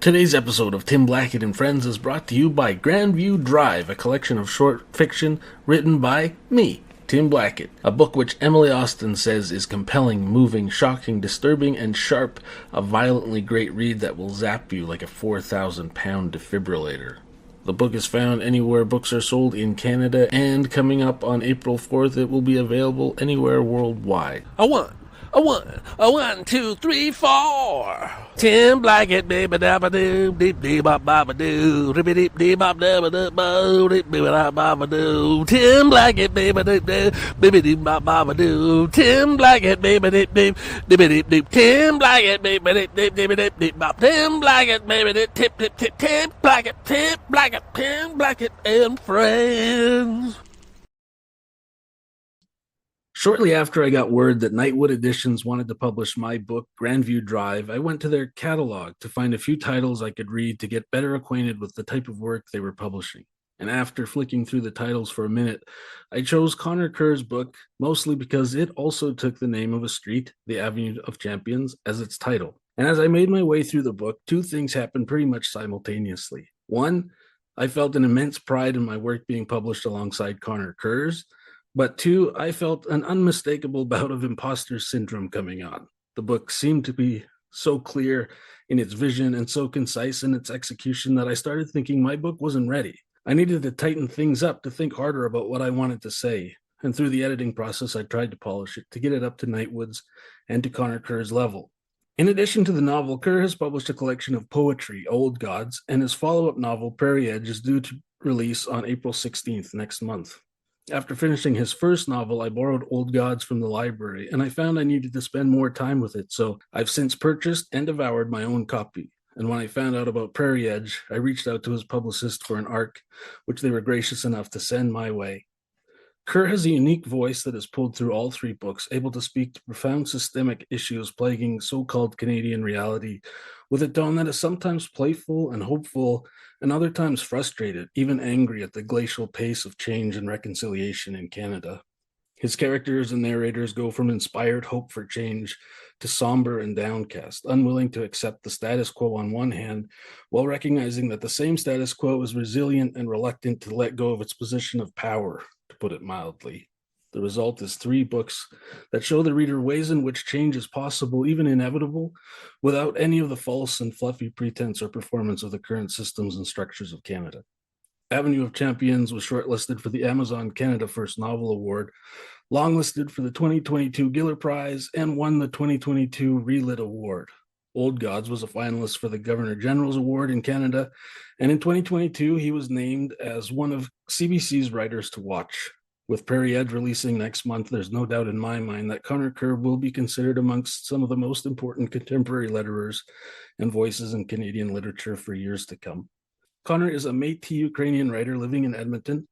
Today's episode of Tim Blackett and Friends is brought to you by Grandview Drive, a collection of short fiction written by me, Tim Blackett, a book which Emily Austin says is compelling, moving, shocking, disturbing, and sharp, a violently great read that will zap you like a 4,000-pound defibrillator. The book is found anywhere books are sold in Canada, and coming up on April 4th, it will be available anywhere worldwide. A one, two, three, four. Tim Blackett, baby dabba doo, deep dee bop bop doo, rippy deep dee bop dabba doo, bo deep dee bop bop doo. Tim Blackett, baby doo doo, baby dee bop bop doo. Tim Blackett, baby deep deep, deep deep deep. Tim Blackett, baby deep deep deep deep deep bop. Tim Blackett, baby deep tip tip tip. Tim Blackett, Tim Blackett and Friends. Shortly after I got word that Nightwood Editions wanted to publish my book, Grandview Drive, I went to their catalog to find a few titles I could read to get better acquainted with the type of work they were publishing. And after flicking through the titles for a minute, I chose Conor Kerr's book, mostly because it also took the name of a street, the Avenue of Champions, as its title. And as I made my way through the book, two things happened pretty much simultaneously. One, I felt an immense pride in my work being published alongside Conor Kerr's. But two, I felt an unmistakable bout of imposter syndrome coming on. The book seemed to be so clear in its vision and so concise in its execution that I started thinking my book wasn't ready. I needed to tighten things up, to think harder about what I wanted to say. And through the editing process, I tried to polish it, to get it up to Nightwood's and to Conor Kerr's level. In addition to the novel, Kerr has published a collection of poetry, Old Gods, and his follow-up novel, Prairie Edge, is due to release on April 16th next month. After finishing his first novel, I borrowed Old Gods from the library, and I found I needed to spend more time with it, so I've since purchased and devoured my own copy. And when I found out about Prairie Edge, I reached out to his publicist for an arc, which they were gracious enough to send my way. Kerr has a unique voice that is pulled through all three books, able to speak to profound systemic issues plaguing so-called Canadian reality, with a tone that is sometimes playful and hopeful, and other times frustrated, even angry at the glacial pace of change and reconciliation in Canada. His characters and narrators go from inspired hope for change to somber and downcast, unwilling to accept the status quo on one hand, while recognizing that the same status quo is resilient and reluctant to let go of its position of power, to put it mildly. The result is three books that show the reader ways in which change is possible, even inevitable, without any of the false and fluffy pretense or performance of the current systems and structures of Canada. Avenue of Champions was shortlisted for the Amazon Canada First Novel Award, longlisted for the 2022 Giller Prize, and won the 2022 Relit Award. Old Gods was a finalist for the Governor General's Award in Canada, and in 2022, he was named as one of CBC's writers to watch. With Prairie Edge releasing next month, there's no doubt in my mind that Conor Kerr will be considered amongst some of the most important contemporary letterers and voices in Canadian literature for years to come. Conor is a Métis Ukrainian writer living in Edmonton,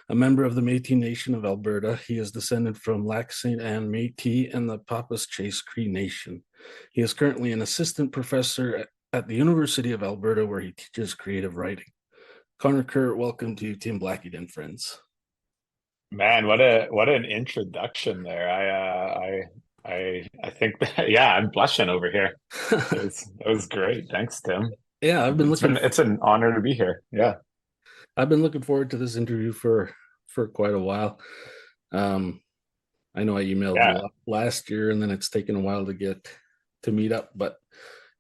a member of the Métis Nation of Alberta. He is descended from Lac St. Anne Métis and the Papas Chase Cree Nation. He is currently an assistant professor at the University of Alberta, where he teaches creative writing. Conor Kerr, welcome to Tim Blackett and Friends. Man, what an introduction there. I think that, yeah, I'm blushing over here. It was great. Thanks, Tim. Yeah, It's an honor to be here. Yeah. I've been looking forward to this interview for quite a while. I know I emailed Yeah. you last year, and then it's taken a while to get to meet up, but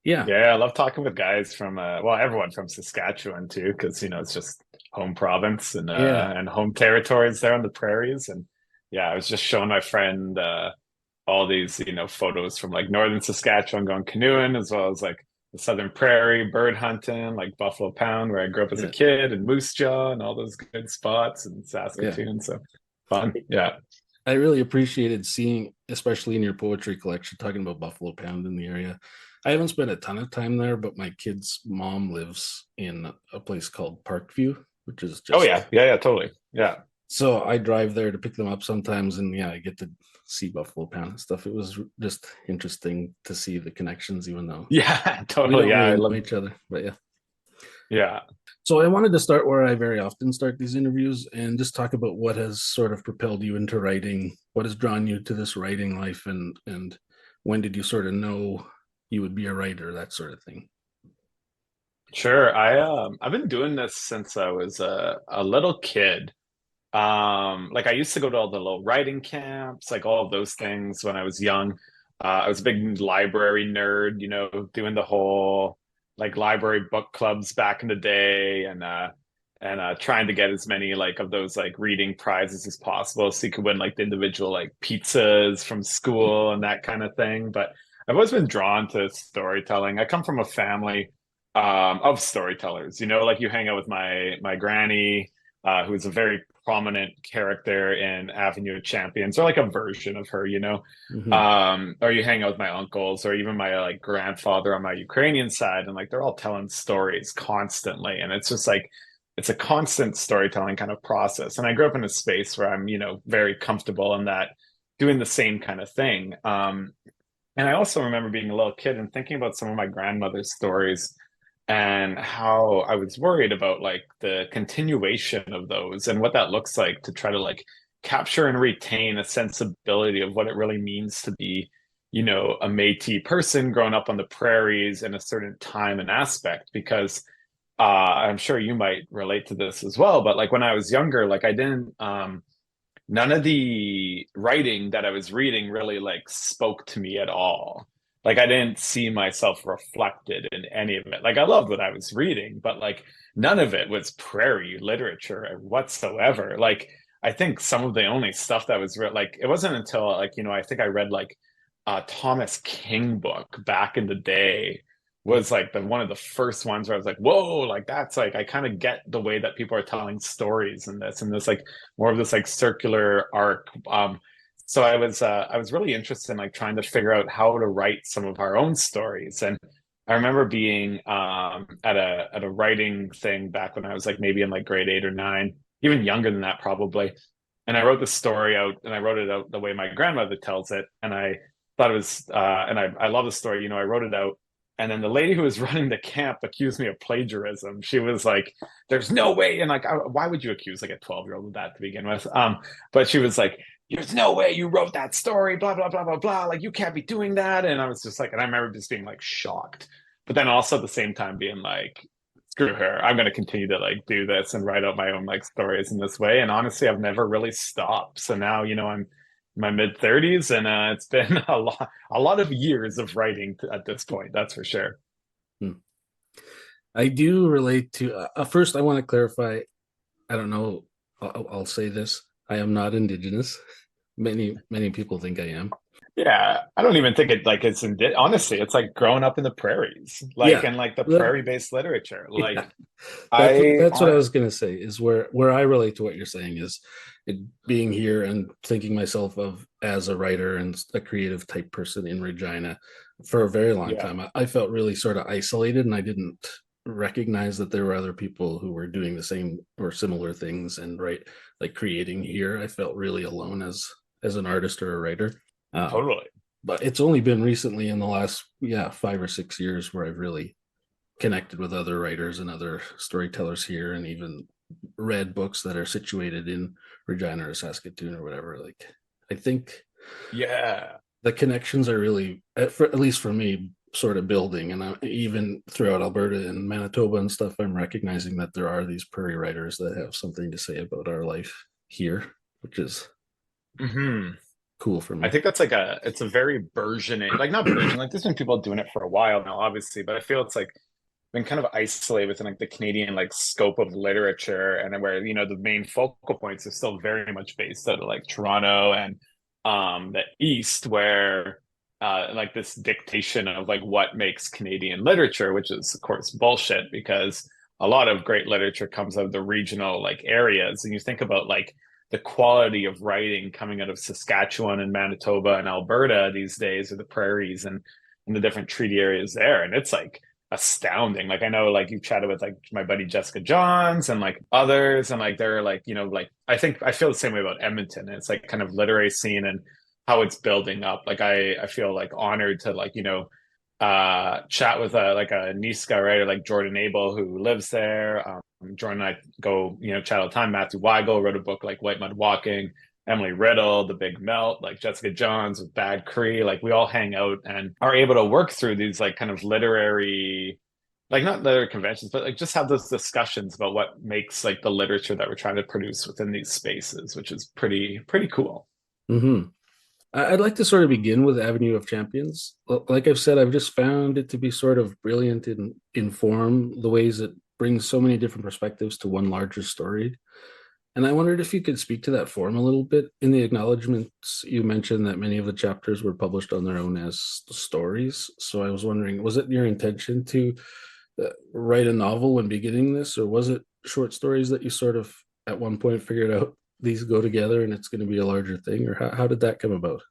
yeah, Yeah, I love talking with guys from well, everyone from Saskatchewan too, because it's just home province yeah, and home territories there on the prairies. And yeah, I was just showing my friend all these, photos from like northern Saskatchewan going canoeing, as well as like the southern prairie, bird hunting, like Buffalo Pound, where I grew up as a yeah, kid, and Moose Jaw and all those good spots in yeah. Saskatoon. So fun. Yeah. I really appreciated seeing, especially in your poetry collection, talking about Buffalo Pound in the area. I haven't spent a ton of time there, but my kid's mom lives in a place called Parkview, which is Oh just yeah. Yeah, yeah, totally. Yeah. so I drive there to pick them up sometimes, and yeah, I get to see Buffalo Pound and stuff. It was just interesting to see the connections, even though Yeah, we totally. don't Yeah, I really know love. each other. But yeah. Yeah. So I wanted to start where I very often start these interviews and just talk about what has sort of propelled you into writing, what has drawn you to this writing life, and when did you sort of know you would be a writer, that sort of thing. Sure. I've been doing this since I was a little kid. Like I used to go to all the little writing camps, like all of those things when I was young. I was a big library nerd, doing the whole like library book clubs back in the day, and trying to get as many like of those like reading prizes as possible so you could win like the individual like pizzas from school and that kind of thing. But I've always been drawn to storytelling. I come from a family of storytellers, like you hang out with my granny, who's a very prominent character in Avenue of Champions, or like a version of her, Hmm. or you hang out with my uncles, or even my like grandfather on my Ukrainian side, and like they're all telling stories constantly, and it's just like it's a constant storytelling kind of process. And I grew up in a space where I'm, very comfortable in that, doing the same kind of thing. And I also remember being a little kid and thinking about some of my grandmother's stories and how I was worried about like the continuation of those and what that looks like to try to like capture and retain a sensibility of what it really means to be, a Métis person growing up on the prairies in a certain time and aspect. Because I'm sure you might relate to this as well, but like when I was younger, like I didn't none of the writing that I was reading really like spoke to me at all. Like I didn't see myself reflected in any of it. Like I loved what I was reading, but like none of it was prairie literature whatsoever. Like I think some of the only stuff that was like it wasn't until like, I think I read like a Thomas King book back in the day was like the one of the first ones where I was like, whoa, like that's like I kind of get the way that people are telling stories in this and this like more of this like circular arc. So I was really interested in like trying to figure out how to write some of our own stories. And I remember being at a writing thing back when I was like maybe in like grade 8 or 9, even younger than that probably. And I wrote the story out and I wrote it out the way my grandmother tells it. And I thought it was and I love the story, I wrote it out. And then the lady who was running the camp accused me of plagiarism. She was like, there's no way. And like, why would you accuse like a 12-year-old of that to begin with? But she was like, there's no way you wrote that story, blah, blah, blah, blah, blah. Like, you can't be doing that. And I was just like, and I remember just being like shocked. But then also at the same time being like, screw her. I'm going to continue to like do this and write out my own like stories in this way. And honestly, I've never really stopped. So now, I'm in my mid 30s and it's been a lot of years of writing at this point. That's for sure. Hmm. I do relate to. First, I want to clarify. I don't know. I'll say this. I am not indigenous. Many people think I am. Yeah, I don't even think it like honestly, it's like growing up in the prairies, like Yeah, in like the that, prairie-based literature. yeah. Like That's I that's what I on was gonna say. Is where I relate to what you're saying is it being here and thinking myself of as a writer and a creative type person in Regina for a very long yeah, time. I felt really sort of isolated, and I didn't recognize that there were other people who were doing the same or similar things and like creating here. I felt really alone as an artist or a writer. Um, totally. but it's only been recently in the last 5 or 6 years where I've really connected with other writers and other storytellers here, and even read books that are situated in Regina or Saskatoon or whatever. Like, I think Yeah. the connections are really, at least for me, sort of building. And even throughout Alberta and Manitoba and stuff, I'm recognizing that there are these prairie writers that have something to say about our life here, which is Hmm. cool for I me. think that's like it's a very burgeoning, like not burgeoning, like there's been people doing it for a while now, obviously, but I feel it's like been kind of isolated within like the Canadian like scope of literature, and then where the main focal points are still very much based out of like Toronto and the East, where like this dictation of like what makes Canadian literature, which is of course bullshit because a lot of great literature comes out of the regional like areas, and you think about like the quality of writing coming out of Saskatchewan and Manitoba and Alberta these days, or the prairies and the different treaty areas there, and it's like astounding. Like I know like you've chatted with like my buddy Jessica Johns and like others, and like they're like, like I feel the same way about Edmonton. It's like kind of literary scene and how it's building up. Like I feel like honored to like, chat with like a Niska writer like Jordan Abel who lives there. Jordan and I go, chat all the time. Matthew Weigel wrote a book like White Mud Walking. Emily Riddle, The Big Melt, like Jessica Johns with Bad Cree, like we all hang out and are able to work through these like kind of literary like not literary conventions, but like just have those discussions about what makes like the literature that we're trying to produce within these spaces, which is pretty cool. Hmm. I'd like to sort of begin with Avenue of Champions. Like I've said, I've just found it to be sort of brilliant in form, the ways it brings so many different perspectives to one larger story. And I wondered if you could speak to that form a little bit. In the acknowledgments, you mentioned that many of the chapters were published on their own as stories. So I was wondering, was it your intention to write a novel when beginning this, or was it short stories that you sort of at one point figured out these go together and it's going to be a larger thing, or how did that come about?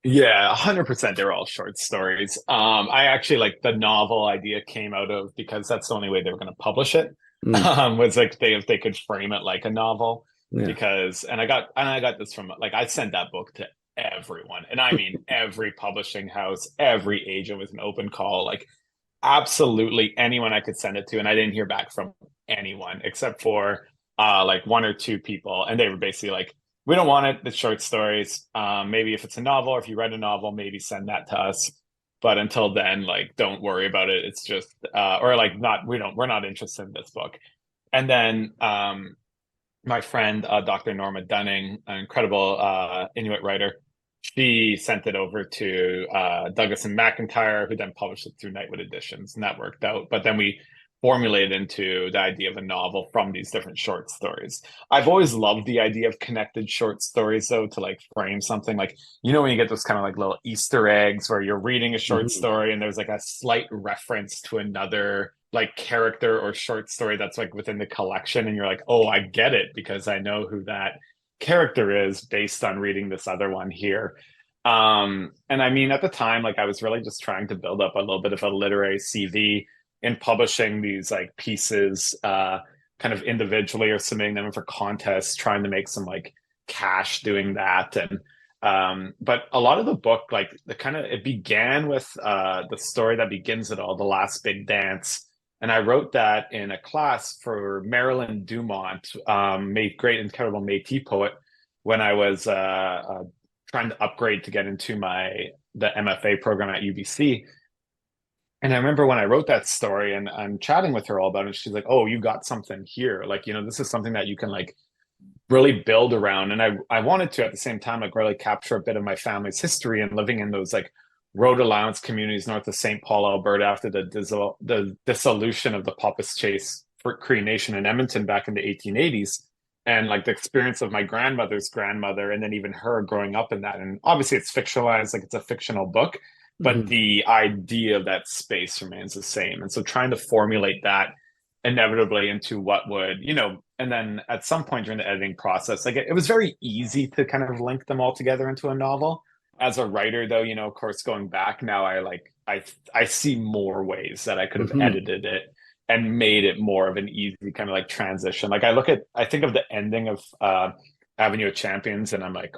Yeah, 100% they were all short stories. I actually like the novel idea came out of because that's the only way they were going to publish it. Mm, Was like they if they could frame it like a novel yeah. because and I got this from like I sent that book to everyone and I mean every publishing house, every agent with an open call, like absolutely anyone I could send it to, and I didn't hear back from anyone except for like one or two people, and they were basically like, "We don't want it. The short stories. Maybe if it's a novel, or if you write a novel, maybe send that to us. But until then, like, don't worry about it. It's just or like not we're not interested in this book." And then my friend Dr. Norma Dunning, an incredible Inuit writer, she sent it over to Douglas and McIntyre, who then published it through Nightwood Editions, and that worked out. But then we formulated into the idea of a novel from these different short stories. I've always loved the idea of connected short stories, though, to like frame something like, when you get those kind of like little Easter eggs where you're reading a short Mhm. story and there's like a slight reference to another like character or short story that's like within the collection, and you're like, oh, I get it because I know who that character is based on reading this other one here. And I mean, at the time, like I was really just trying to build up a little bit of a literary CV in publishing these like pieces kind of individually or submitting them for contests, trying to make some like cash doing that. And but a lot of the book, like the kind of it began with the story that begins it all, The Last Big Dance. And I wrote that in a class for Marilyn Dumont, great, incredible Métis poet, when I was trying to upgrade to get into the MFA program at UBC. And I remember when I wrote that story and I'm chatting with her all about it, she's like, "Oh, you got something here. Like, this is something that you can like really build around." And I wanted to at the same time like really capture a bit of my family's history and living in those like road allowance communities north of St. Paul, Alberta after the dissolution of the Papas Chase for Cree Nation in Edmonton back in the 1880s. And like the experience of my grandmother's grandmother, and then even her growing up in that. And obviously it's fictionalized, like it's a fictional book, but Mhm. the idea of that space remains the same. And so trying to formulate that inevitably into what would, and then at some point during the editing process, like it was very easy to kind of link them all together into a novel. As a writer, though, of course, going back now, I see more ways that I could have Mhm. edited it and made it more of an easy kind of like transition. Like I think of the ending of Avenue of Champions, and I'm like,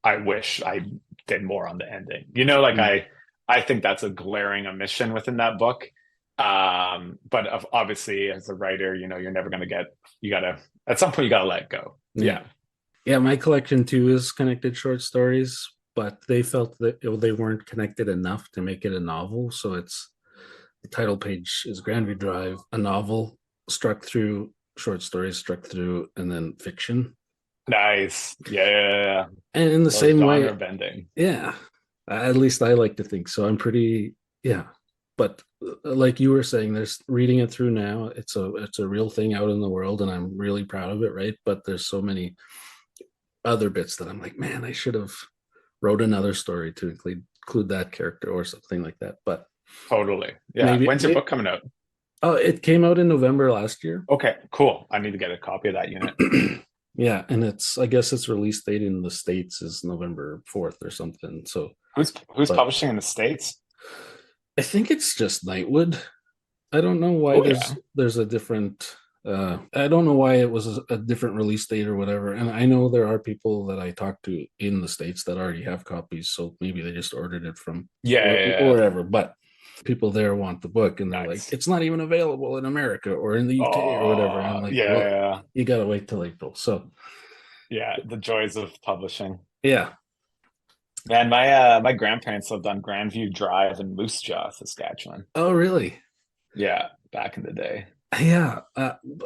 I wish I did more on the ending. Like Mm. I think that's a glaring omission within that book. But obviously, as a writer, you're never going to you gotta, at some point, you gotta let go. Yeah. Yeah. Yeah, my collection too is connected short stories, but they felt that they weren't connected enough to make it a novel. So it's the title page is Grandview Drive, a novel struck through short stories, struck through, and then fiction. Nice. Yeah, yeah, yeah, yeah. And in the Little same genre way, bending. yeah, at least I like to think so. I'm pretty, yeah. But like you were saying, there's reading it through now. It's a real thing out in the world, and I'm really proud of it, right? But there's so many other bits that I'm like, man, I should have wrote another story to include that character or something like that. But Totally. Yeah. maybe, When's your book coming out? oh, it came out in November last year. Okay, cool. I need to get a copy of that unit. Yeah, and I guess its release date in the States is November 4th or something. So, Who's but publishing in the States? I think it's just Nightwood. I don't know why Oh there's yeah. there's a different I don't know why it was a different release date or whatever. And I know there are people that I talk to in the States that already have copies, so maybe they just ordered it from Yeah, yeah, yeah. wherever. But people there want the book and they're like, Nice. it's not even available in America or in the UK or whatever. And I'm Oh, like, yeah, well, yeah. you gotta wait till April. So Yeah, the joys of publishing. yeah. Man, my grandparents lived on Grandview Drive in Moose Jaw, Saskatchewan. Oh really? Yeah, back in the day. Yeah,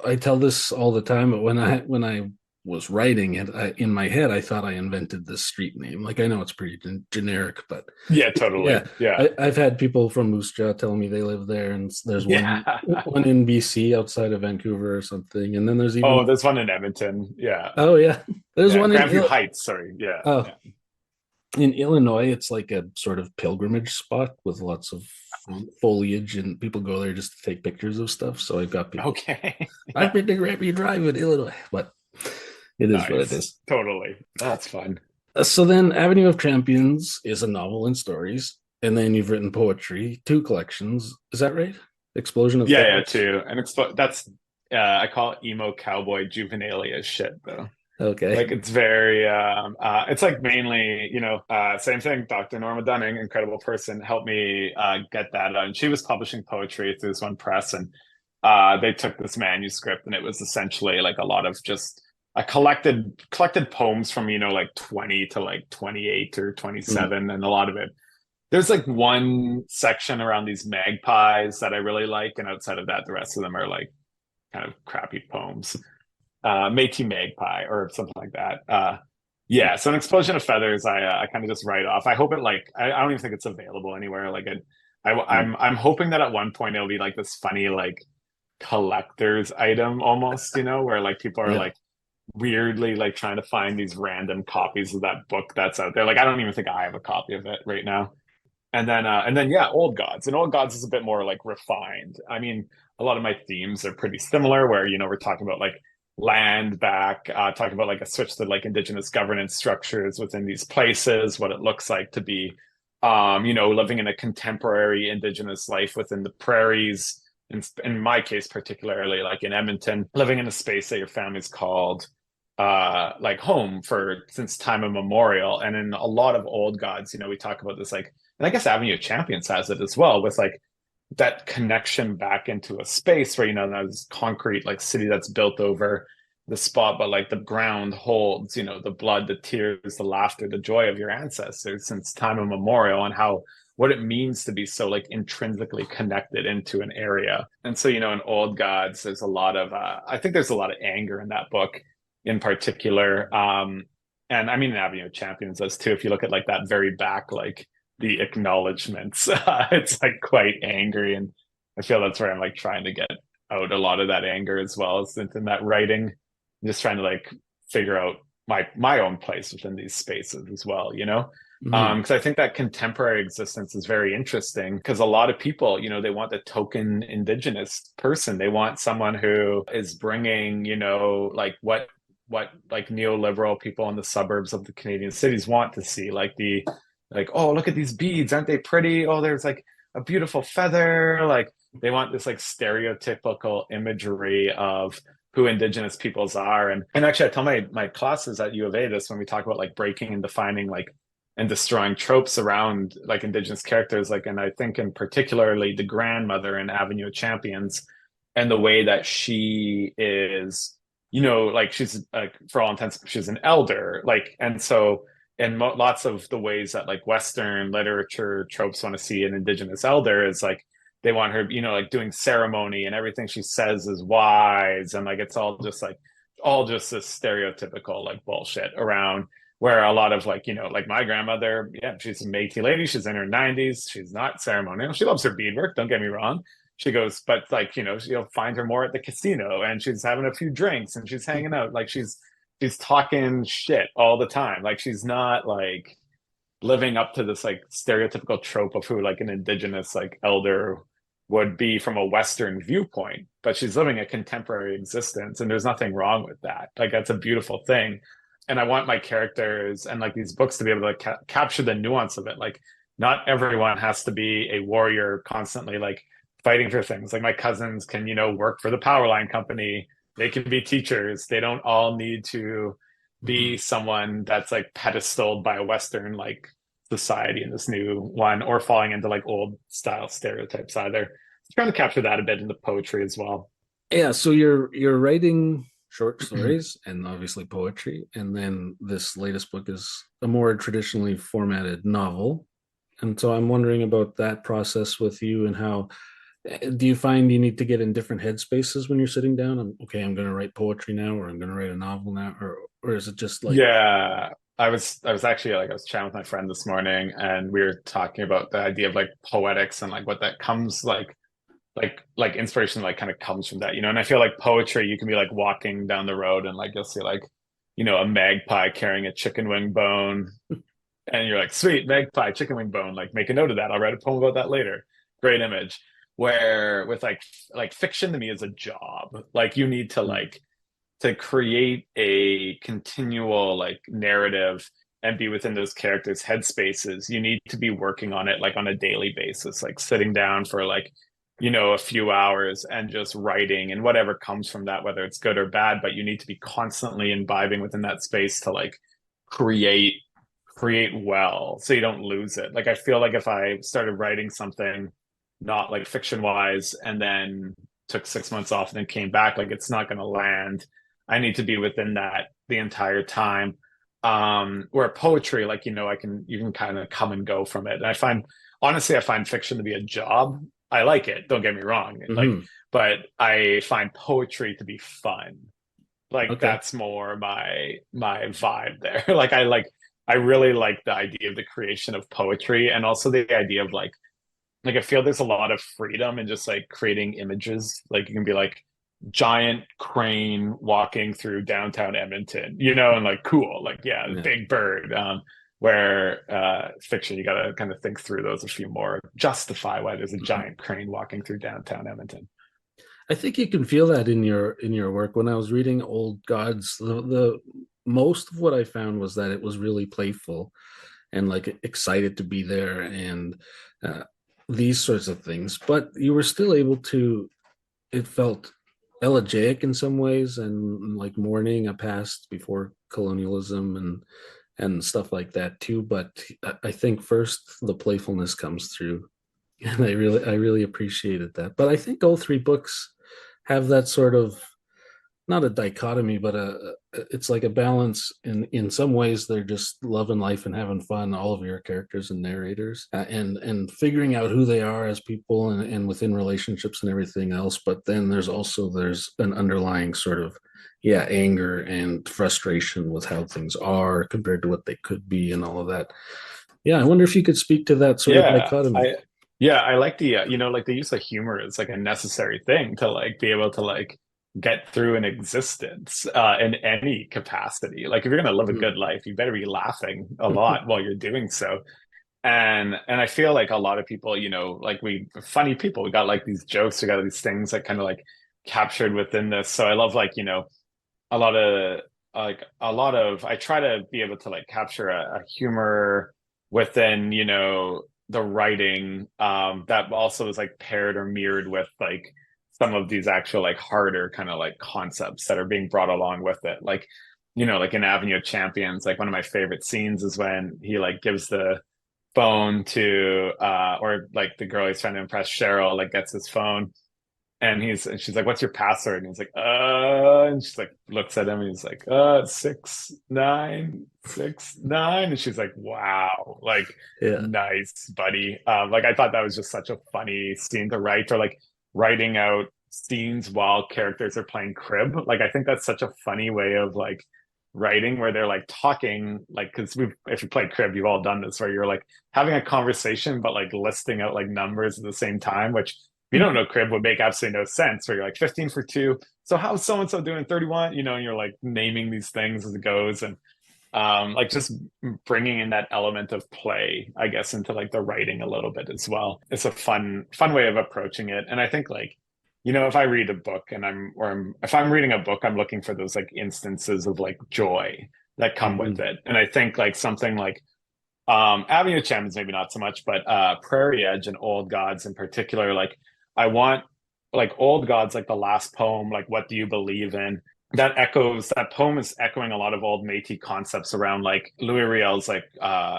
I tell this all the time, but when I was writing it, in my head, I thought I invented this street name. Like I know it's pretty generic, but Yeah, totally. yeah, Yeah. I've had people from Moose Jaw tell me they live there, and there's one Yeah. one in BC outside of Vancouver or something, and then there's even Oh, there's one in Edmonton. Yeah. oh yeah, there's Yeah. one Grandview Heights. Sorry. Yeah. oh Yeah. in Illinois. It's like a sort of pilgrimage spot with lots of foliage, and people go there just to take pictures of stuff. So I've got people. Okay. I've Yeah. been to Grandview Drive in Illinois, but it is what it Nice. is. Totally. That's fun. So then, Avenue of Champions is a novel and stories, and then you've written poetry, two collections. Is that right? Explosion of Yeah. Yeah. Feathers. Too. And that's, I call it emo cowboy juvenilia shit, though. Okay. Like it's very it's like mainly, same thing. Dr. Norma Dunning, incredible person, helped me get that done. She was publishing poetry through this one press, and they took this manuscript, and it was essentially like a lot of just a collected poems from, like 20 to like 28 or Mm, 27, and a lot of it. There's like one section around these magpies that I really like, and outside of that, the rest of them are like kind of crappy poems. Métis Magpie or something like that. Yeah, so an explosion of feathers, I kind of just write off. I hope it like I don't even think it's available anywhere. Like mm. I'm hoping that at one point it'll be like this funny like collector's item almost, where like people are Yeah. like weirdly like trying to find these random copies of that book that's out there. Like I don't even think I have a copy of it right now. And then yeah, Old Gods. And Old Gods is a bit more like refined. I mean, a lot of my themes are pretty similar where, we're talking about like land back, talking about like a switch to like indigenous governance structures within these places, what it looks like to be living in a contemporary indigenous life within the prairies. In my case, particularly like in Edmonton, living in a space that your family's called like home for since time immemorial. And in a lot of Old Gods, we talk about this like, and I guess Avenue of Champions has it as well with like that connection back into a space where there's concrete like city that's built over the spot, but like the ground holds the blood, the tears, the laughter, the joy of your ancestors since time immemorial, and how what it means to be so like intrinsically connected into an area. And so in Old Gods there's a lot of I think there's a lot of anger in that book in particular, and I mean in Avenue of Champions does too. If you look at like that very back like the acknowledgments. It's like quite angry, and I feel that's where I'm like trying to get out a lot of that anger as well as in that writing. I'm just trying to like figure out my own place within these spaces as well, Mhm. because I think that contemporary existence is very interesting because a lot of people, they want the token indigenous person. They want someone who is bringing, like what like neoliberal people in the suburbs of the Canadian cities want to see, like oh, look at these beads, aren't they pretty? Oh, there's like a beautiful feather. Like they want this like stereotypical imagery of who indigenous peoples are. And actually I tell my classes at U of A this when we talk about like breaking and defining like and destroying tropes around like indigenous characters, like, and I think in particularly the grandmother in Avenue of Champions and the way that she is, like she's like for all intents she's an elder, like, and so and lots of the ways that like Western literature tropes want to see an indigenous elder is like they want her, like doing ceremony and everything she says is wise, and like it's all just this stereotypical like bullshit around where a lot of like, like my grandmother, yeah, she's a Métis lady, she's in her 90s, she's not ceremonial, she loves her beadwork, don't get me wrong. She goes, but like, you'll find her more at the casino and she's having a few drinks and she's hanging out. Like she's talking shit all the time. Like she's not like living up to this like stereotypical trope of who like an indigenous like elder would be from a Western viewpoint, but she's living a contemporary existence, and there's nothing wrong with that. Like that's a beautiful thing. And I want my characters and like these books to be able to capture the nuance of it. Like not everyone has to be a warrior constantly like fighting for things. Like my cousins can, work for the power line company. They can be teachers. They don't all need to be Mhm. someone that's like pedestaled by a Western like society in this new one, or falling into like old style stereotypes either. Trying to capture that a bit in the poetry as well. Yeah, so you're writing short stories and obviously poetry, and then this latest book is a more traditionally formatted novel. And so I'm wondering about that process with you and how Do you find you need to get in different headspaces when you're sitting down? Okay, I'm going to write poetry now, or I'm going to write a novel now, or is it just like, Yeah, I was actually like I was chatting with my friend this morning, and we were talking about the idea of like poetics and like what that comes like inspiration like kind of comes from that, you know. And I feel like poetry, you can be like walking down the road and like you'll see like, you know, a magpie carrying a chicken wing bone, and you're like, sweet, magpie, chicken wing bone, like make a note of that. I'll write a poem about that later. Great image. Where with like fiction to me is a job. Like you need to mm, like to create a continual like narrative and be within those characters' headspaces. You need to be working on it like on a daily basis, like sitting down for like, you know, a few hours and just writing and whatever comes from that, whether it's good or bad, but you need to be constantly imbibing within that space to like create create well so you don't lose it. Like I feel like if I started writing something not like fiction wise and then took 6 months off and then came back, like it's not going to land. I need to be within that the entire time. Where poetry, like, you know, you can kind of come and go from it. And I find, honestly, I find fiction to be a job. I like it, don't get me wrong. Like, mhm. but I find poetry to be fun. Like Okay. that's more my vibe there. Like I really like the idea of the creation of poetry, and also the idea of like I feel there's a lot of freedom in just like creating images. Like you can be like giant crane walking through downtown Edmonton, you know, and like cool, like yeah, Yeah. big bird. Where fiction, you gotta kind of think through those a few more, justify why there's a Mhm. giant crane walking through downtown Edmonton. I think you can feel that in your work. When I was reading Old Gods, the most of what I found was that it was really playful and like excited to be there and uh, these sorts of things. But you were still able to. It felt elegiac in some ways and like mourning a past before colonialism and stuff like that too. But I think first the playfulness comes through, and I really appreciated that. But I think all three books have that sort of, not a dichotomy, but it's like a balance. In some ways, they're just loving life and having fun. All of your characters and narrators, and figuring out who they are as people and within relationships and everything else. But then there's an underlying sort of, yeah, anger and frustration with how things are compared to what they could be and all of that. Yeah, I wonder if you could speak to that sort of Yeah, dichotomy. I like the you know, like the use of humor is like a necessary thing to like be able to like get through an existence in any capacity. Like if you're gonna live a good life, you better be laughing a lot while you're doing so. And I feel like a lot of people, you know, like we funny people, we got like these jokes, we got these things that kind of like captured within this. So I love like, you know, a lot of a lot of I try to be able to like capture a humor within, you know, the writing that also is like paired or mirrored with like some of these actual like harder kind of like concepts that are being brought along with it. Like, you know, like in Avenue of Champions, like one of my favorite scenes is when he like gives the phone to or like the girl he's trying to impress, Cheryl, like gets his phone, and she's like, "What's your password?" And he's like, and she's like, looks at him, and he's like, 6 9 6 9, and she's like, "Wow, like Yeah. nice, buddy." Like I thought that was just such a funny scene to write, or like writing out scenes while characters are playing crib. Like I think that's such a funny way of like writing where they're like talking, like because we've if you played crib, you've all done this where you're like having a conversation but like listing out like numbers at the same time, which if you don't know crib would make absolutely no sense. Where you're like 15 for two. So how's so and so doing 31? You know, and you're like naming these things as it goes, and like just bringing in that element of play, I guess, into like the writing a little bit as well. It's a fun way of approaching it, and I think like, you know, if I read a book and if I'm reading a book, I'm looking for those like instances of like joy that come with Mhm. it, and I think like something like Avenue of Champions maybe not so much, but Prairie Edge and Old Gods in particular, like I want like Old Gods, like the last poem, like what do you believe in? That poem is echoing a lot of old Métis concepts around like Louis Riel's like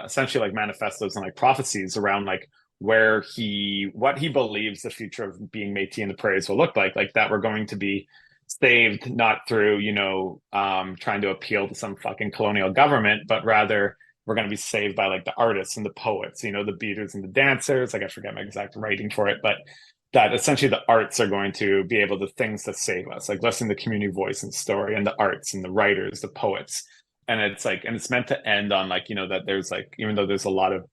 essentially like manifestos and like prophecies around like what he believes the future of being Métis in the prairies will look like that we're going to be saved not through, you know, trying to appeal to some fucking colonial government, but rather we're going to be saved by like the artists and the poets, you know, the beaters and the dancers. Like I forget my exact writing for it, but that essentially the arts are going to be able to things to save us, like listening to community voice and story and the arts and the writers, the poets. And it's like, and it's meant to end on like, that there's like, even though there's a lot of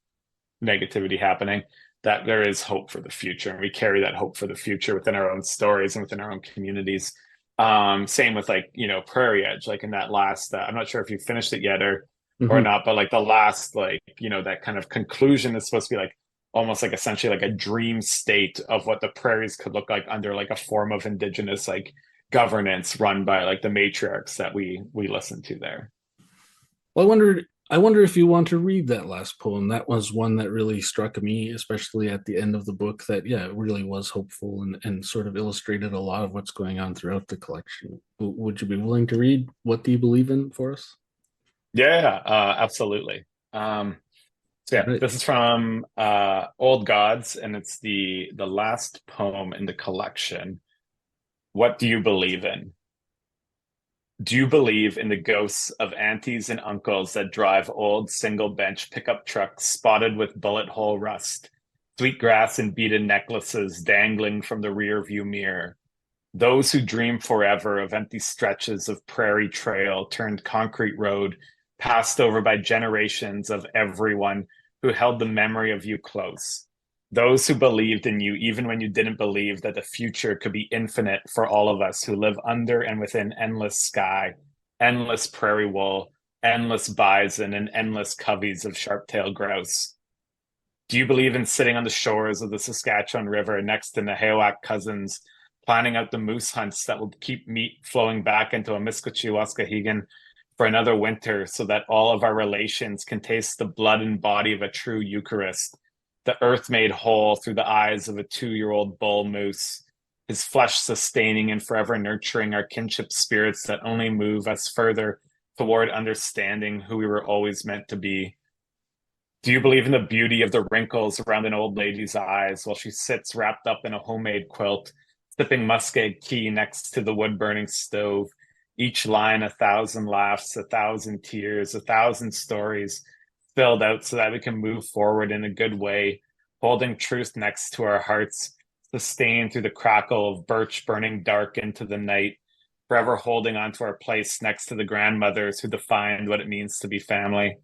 negativity happening, that there is hope for the future. And we carry that hope for the future within our own stories and within our own communities. Same with like, Prairie Edge, like in that last, I'm not sure if you finished it yet or Mhm. not, but like the last, like, that kind of conclusion is supposed to be like almost like essentially like a dream state of what the prairies could look like under like a form of indigenous like governance run by like the matriarchs that we listen to there. Well, I wonder if you want to read that last poem. That was one that really struck me, especially at the end of the book, that, yeah, it really was hopeful and sort of illustrated a lot of what's going on throughout the collection. Would you be willing to read What Do You Believe in for us? Yeah, absolutely. So yeah, Right. this is from Old Gods, and it's the last poem in the collection. What do you believe in? Do you believe in the ghosts of aunties and uncles that drive old single bench pickup trucks spotted with bullet hole rust, sweetgrass and beaded necklaces dangling from the rear view mirror? Those who dream forever of empty stretches of prairie trail turned concrete road, passed over by generations of everyone who held the memory of you close. Those who believed in you even when you didn't believe that the future could be infinite for all of us who live under and within endless sky, endless prairie wool, endless bison, and endless coveys of sharp-tailed grouse. Do you believe in sitting on the shores of the Saskatchewan River next to Nahewack cousins, planning out the moose hunts that will keep meat flowing back into a Miskatchewan for another winter so that all of our relations can taste the blood and body of a true Eucharist, the earth made whole through the eyes of a 2-year-old bull moose, his flesh sustaining and forever nurturing our kinship spirits that only move us further toward understanding who we were always meant to be? Do you believe in the beauty of the wrinkles around an old lady's eyes while she sits wrapped up in a homemade quilt, sipping muskeg tea next to the wood burning stove? Each line, 1,000 laughs, 1,000 tears, 1,000 stories spilled out so that we can move forward in a good way, holding truth next to our hearts, sustained through the crackle of birch burning dark into the night, forever holding on to our place next to the grandmothers who defined what it means to be family.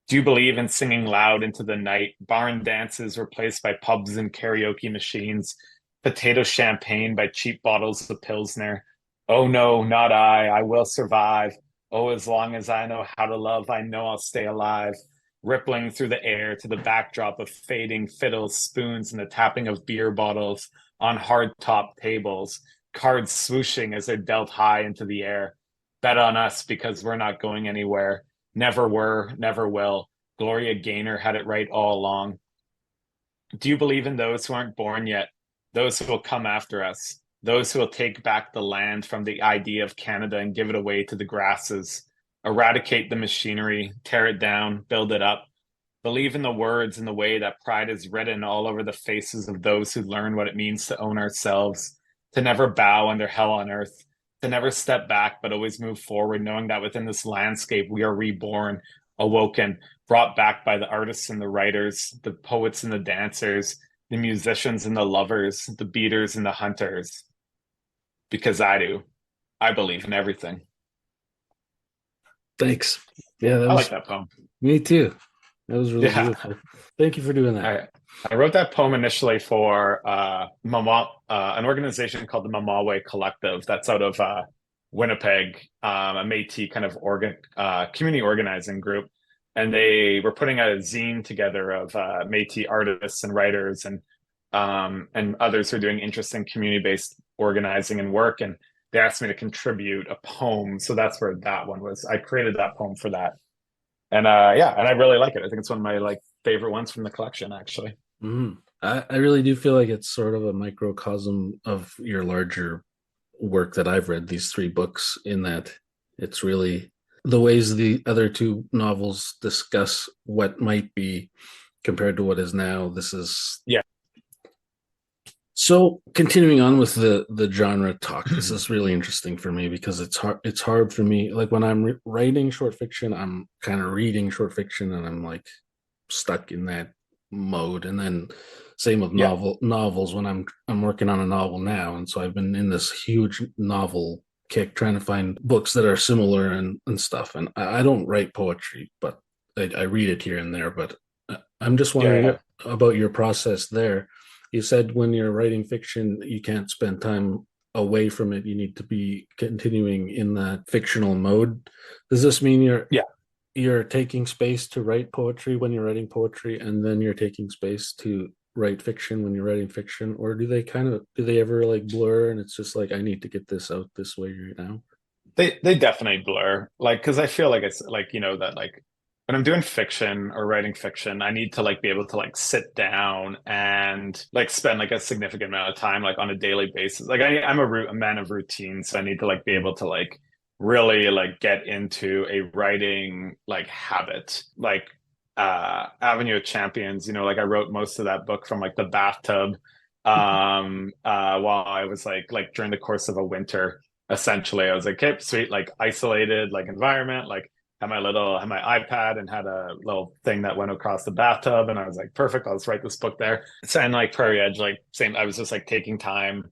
Do you believe in singing loud into the night, barn dances replaced by pubs and karaoke machines, potato champagne by cheap bottles of Pilsner? Oh no, not I. I will survive. Oh, as long as I know how to love, I know I'll stay alive. Rippling through the air to the backdrop of fading fiddles, spoons, and the tapping of beer bottles on hard top tables, cards swooshing as they're dealt high into the air. Bet on us because we're not going anywhere. Never were, never will. Gloria Gaynor had it right all along. Do you believe in those who aren't born yet? Those who will come after us? Those who will take back the land from the idea of Canada and give it away to the grasses? Eradicate the machinery, tear it down, build it up. Believe in the words and the way that pride is written all over the faces of those who learn what it means to own ourselves, to never bow under hell on earth, to never step back, but always move forward, knowing that within this landscape we are reborn, awoken, brought back by the artists and the writers, the poets and the dancers, the musicians and the lovers, the beaters and the hunters. Because I do. I believe in everything. Thanks. Yeah, that I like was that poem. me too. That was really Yeah. beautiful. Thank you for doing that. I wrote that poem initially for an organization called the Mamawe Collective that's out of Winnipeg, a Métis kind of community organizing group. And they were putting a zine together of Métis artists and writers and others who are doing interesting community-based organizing and work. And they asked me to contribute a poem. So that's where that one was. I created that poem for that. And yeah, and I really like it. I think it's one of my like favorite ones from the collection, actually. I really do feel like it's sort of a microcosm of your larger work that I've read, these three books, in that it's really the ways the other two novels discuss what might be compared to what is now. This is Yeah. So continuing on with the genre talk, this is really interesting for me because it's hard for me, like when I'm writing short fiction, I'm kind of reading short fiction and I'm like stuck in that mode, and then Same with Yeah. novels when I'm working on a novel now, and so I've been in this huge novel kick trying to find books that are similar and stuff. And I don't write poetry, but I read it here and there. But I'm just Yeah. wondering Yeah. about your process there. You said when you're writing fiction, you can't spend time away from it. You need to be continuing in that fictional mode. Does this mean Yeah. you're taking space to write poetry when you're writing poetry, and then you're taking space to write fiction when you're writing fiction, or do they ever like blur and it's just like I need to get this out this way right now? They definitely blur. Like, because I feel like it's like, that like when I'm doing fiction or writing fiction, I need to like be able to like sit down and like spend like a significant amount of time like on a daily basis. Like a man of routine, so I need to like be able to like really like get into a writing like habit. Like Avenue of Champions, like I wrote most of that book from like the bathtub while I was like during the course of a winter. Essentially, I was like, okay, sweet, like isolated like environment, like had my iPad and had a little thing that went across the bathtub, and I was like, perfect, I'll just write this book there. So, and like Prairie Edge, like same, I was just like taking time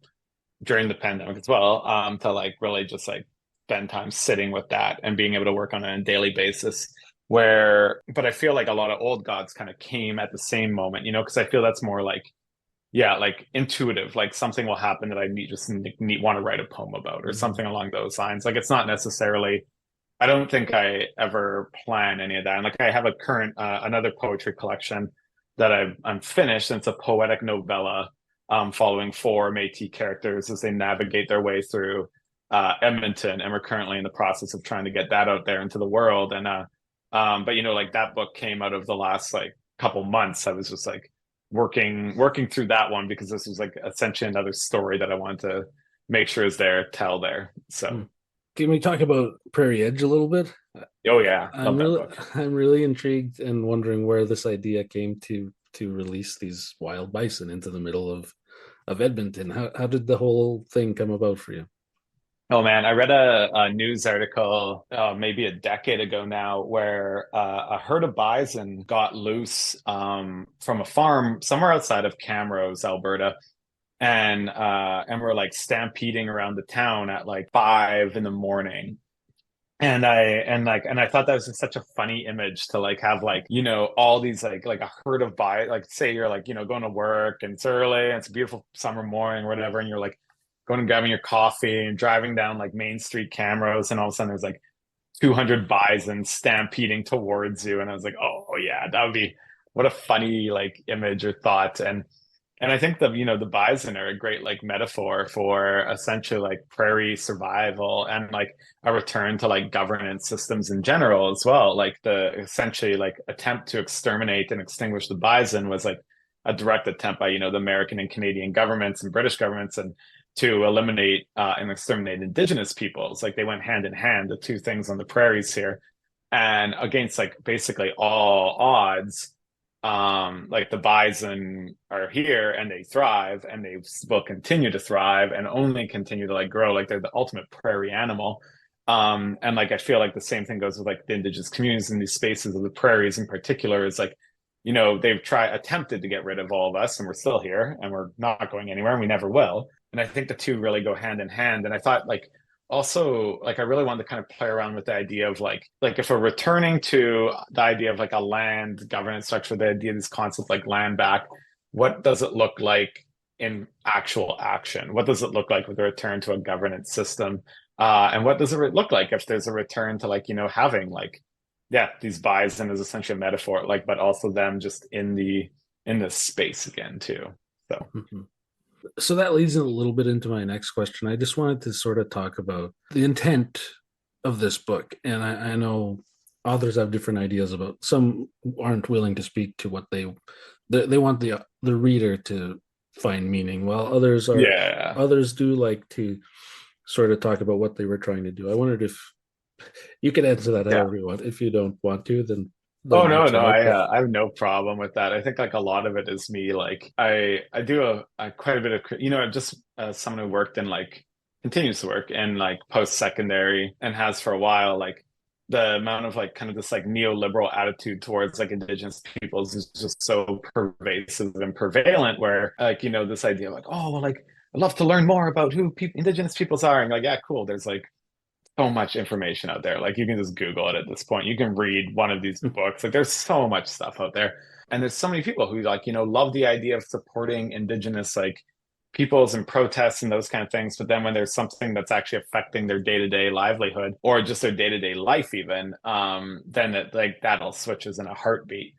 during the pandemic as well, to like really just like spend time sitting with that and being able to work on it on a daily basis. But I feel like a lot of old gods kind of came at the same moment, because I feel that's more like, yeah, like intuitive, like something will happen that I need want to write a poem about or Mm-hmm. something along those lines. Like it's not necessarily, I don't think I ever plan any of that. And like I have a current another poetry collection that I'm finished, and it's a poetic novella following four Metis characters as they navigate their way through Edmonton, and we're currently in the process of trying to get that out there into the world. And but like that book came out of the last like couple months. I was just like working through that one because this was like essentially another story that I wanted to make sure is there, tell there. So, Hmm. Can we talk about Prairie Edge a little bit? oh yeah, I'm love that really book. I'm really intrigued and wondering where this idea came to release these wild bison into the middle of Edmonton. How did the whole thing come about for you? Oh man, I read a news article maybe a decade ago now where a herd of bison got loose from a farm somewhere outside of Camrose, Alberta, and were like stampeding around the town at like 5 in the morning. And I thought that was just such a funny image to like have like all these like a herd of bison, like say you're like going to work and it's early and it's a beautiful summer morning or whatever, and you're like going and grabbing your coffee and driving down like Main Street Camrose, and all of a sudden there's like 200 bison stampeding towards you, and I was like, oh yeah, that would be, what a funny like image or thought. And I think the bison are a great like metaphor for essentially like prairie survival and like a return to like governance systems in general as well. Like the essentially like attempt to exterminate and extinguish the bison was like a direct attempt by the American and Canadian governments and British governments, and to eliminate and exterminate indigenous peoples. Like they went hand in hand, the two things on the prairies here, and against like basically all odds, like the bison are here and they thrive and they will continue to thrive and only continue to like grow. Like they're the ultimate prairie animal. And like I feel like the same thing goes with like the indigenous communities in these spaces of the prairies in particular. Is like they've attempted to get rid of all of us, and we're still here and we're not going anywhere and we never will. And I think the two really go hand in hand. And I thought like also like I really wanted to kind of play around with the idea of like if we're returning to the idea of like a land governance structure, the idea of this concept like land back, what does it look like in actual action? What does it look like with a return to a governance system? And what does it look like if there's a return to like having like, yeah, these bison is essentially a metaphor, like, but also them just in the space again too. So Mhm. So that leads a little bit into my next question. I just wanted to sort of talk about the intent of this book. And I know authors have different ideas about some aren't willing to speak to what they want the reader to find meaning, while yeah. others do like to sort of talk about what they were trying to do. I wondered if you could answer that Yeah. however you want. If you don't want to, Oh then no, that's no, all right. But I have no problem with that. I think like a lot of it is me. Like I do a quite a bit of just someone who worked in like continues to work in like post secondary and has for a while. Like the amount of like kind of this like neoliberal attitude towards like indigenous peoples is just so pervasive and prevalent, where like, you know, this idea of like, oh well, like I'd love to learn more about who indigenous peoples are, and like, yeah, cool, there's like so much information out there. Like you can just Google it at this point. You can read one of these books. Like there's so much stuff out there. And there's so many people who like, you know, love the idea of supporting indigenous like peoples and protests and those kind of things. But then when there's something that's actually affecting their day-to-day livelihood or just their day-to-day life even, then it like that all switches in a heartbeat.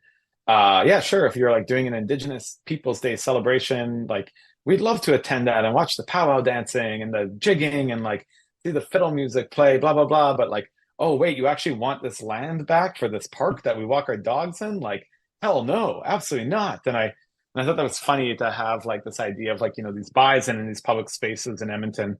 Yeah, sure. If you're like doing an Indigenous Peoples Day celebration, like we'd love to attend that and watch the powwow dancing and the jigging and like see the fiddle music play, blah, blah, blah. But like, oh, wait, you actually want this land back for this park that we walk our dogs in? Like, hell no, absolutely not. And I thought that was funny to have like this idea of like, you know, these bison in these public spaces in Edmonton.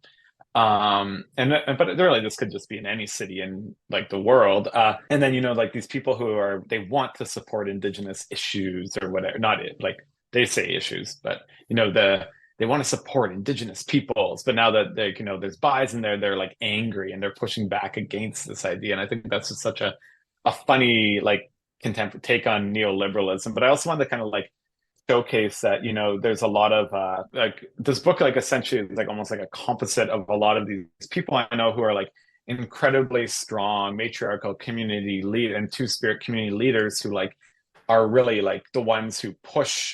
But really this could just be in any city in like the world. And then, you know, like these people who are, they want to support indigenous issues or whatever, not it, like they say issues, but you know, they want to support indigenous peoples, but now that they, you know, there's bison there, they're like angry and they're pushing back against this idea. And I think that's just such a funny, like contemporary take on neoliberalism. But I also wanted to kind of like showcase that, you know, there's a lot of like this book like essentially is like almost like a composite of a lot of these people I know who are like incredibly strong matriarchal community lead and two-spirit community leaders who like are really like the ones who push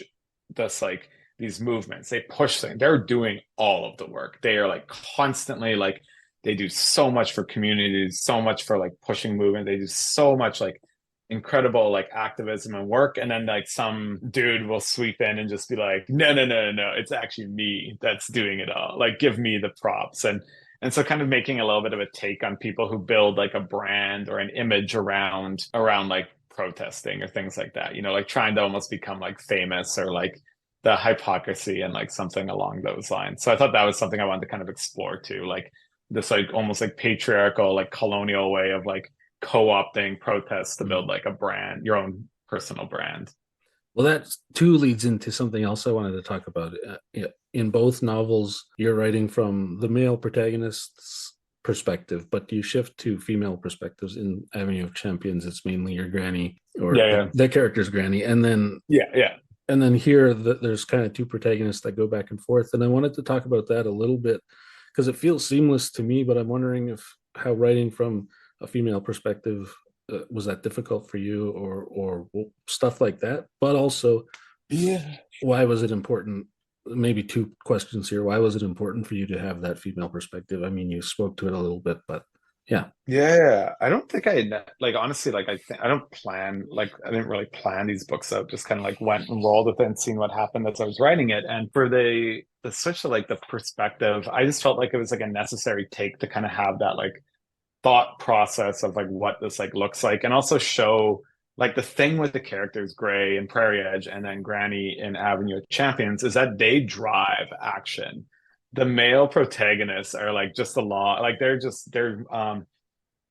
this like these movements. They push things. They're doing all of the work. They are like constantly like they do so much for communities, so much for like pushing movement. They do so much like incredible like activism and work, and then like some dude will sweep in and just be like, no, no, no, no, no, it's actually me that's doing it all, like give me the props. And so kind of making a little bit of a take on people who build like a brand or an image around like protesting or things like that, you know, like trying to almost become like famous or like the hypocrisy and like something along those lines. So I thought that was something I wanted to kind of explore too, like this like almost like patriarchal like colonial way of like co-opting protests to build like a brand, your own personal brand. Well, that too leads into something else I wanted to talk about. In both novels, you're writing from the male protagonist's perspective, but you shift to female perspectives. In Avenue of Champions, it's mainly your granny, or Yeah, the character's granny, and then yeah. and then here there's kind of two protagonists that go back and forth. And I wanted to talk about that a little bit because it feels seamless to me, but I'm wondering if how writing from a female perspective was that difficult for you, or stuff like that, but also Yeah. why was it important? Maybe two questions here. Why was it important for you to have that female perspective? I mean, you spoke to it a little bit, but yeah. Yeah, I don't think like honestly like I don't plan, like I didn't really plan these books out, just kind of like went and rolled with it and seen what happened as I was writing it. And for the switch to like the perspective, I just felt like it was like a necessary take to kind of have that like thought process of like what this like looks like, and also show like the thing with the characters Gray in Prairie Edge and then Granny in Avenue of Champions is that they drive action. The male protagonists are like just a lot, like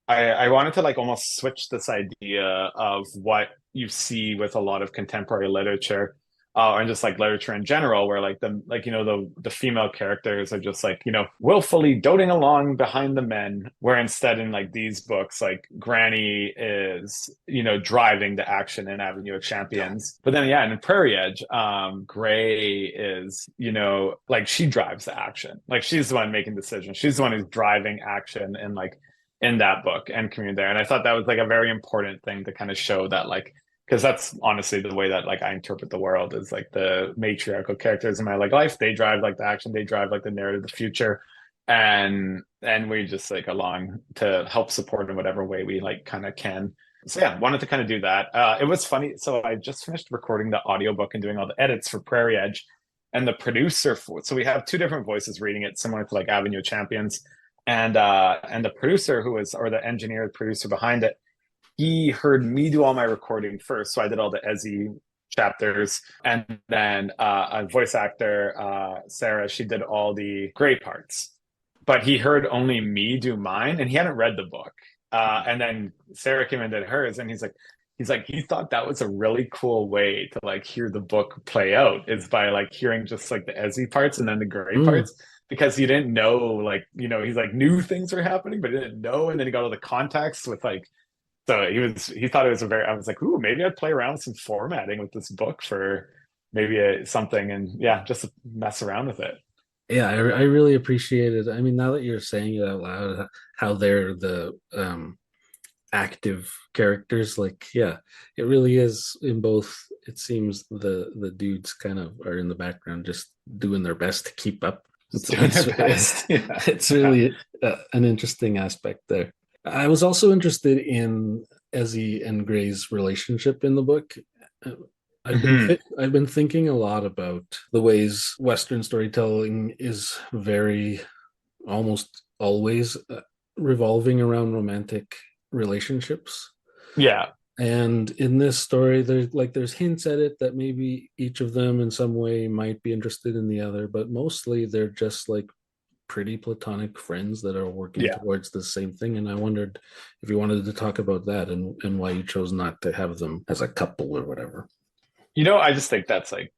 I wanted to like almost switch this idea of what you see with a lot of contemporary literature, and just like literature in general, where like you know the female characters are just like, you know, willfully doting along behind the men, where instead in like these books like Granny is, you know, driving the action in Avenue of Champions. But then yeah, and in Prairie Edge, Gray is, you know, like she drives the action, like she's the one making decisions, she's the one who's driving action and like in that book and community there. And I thought that was like a very important thing to kind of show that, like, because that's honestly the way that like I interpret the world is like the matriarchal characters in my like life, they drive like the action, they drive like the narrative, the future, and we just like along to help support in whatever way we like kind of can. So yeah, wanted to kind of do that. It was funny. So I just finished recording the audiobook and doing all the edits for Prairie Edge, and the producer for, so we have two different voices reading it, similar to like Avenue of Champions, and the producer who was, or the engineer producer behind it, he heard me do all my recording first. So I did all the Ezzy chapters. And then a voice actor, Sarah, she did all the Gray parts. But he heard only me do mine, and he hadn't read the book. And then Sarah came and did hers, and he's like, he thought that was a really cool way to like hear the book play out, is by like hearing just like the Ezzy parts and then the Gray parts, because he didn't know, like, you know, he's like knew things were happening, but he didn't know. And then he got all the context with like So he thought it was a very, I was like, ooh, maybe I'd play around with some formatting with this book for maybe something, and yeah, just to mess around with it. Yeah, I really appreciate it. I mean, now that you're saying it out loud, how they're the active characters, like, yeah, it really is in both. It seems the dudes kind of are in the background just doing their best to keep up. Just doing their best. Yeah. It's really an interesting aspect there. I was also interested in Ezzy and Gray's relationship in the book. Uh, Hmm. I've been thinking a lot about the ways Western storytelling is very almost always revolving around romantic relationships. Yeah. And in this story, there's hints at it that maybe each of them in some way might be interested in the other, but mostly they're just like pretty platonic friends that are working Yeah. towards the same thing. And I wondered if you wanted to talk about that and why you chose not to have them as a couple or whatever. I just think that's like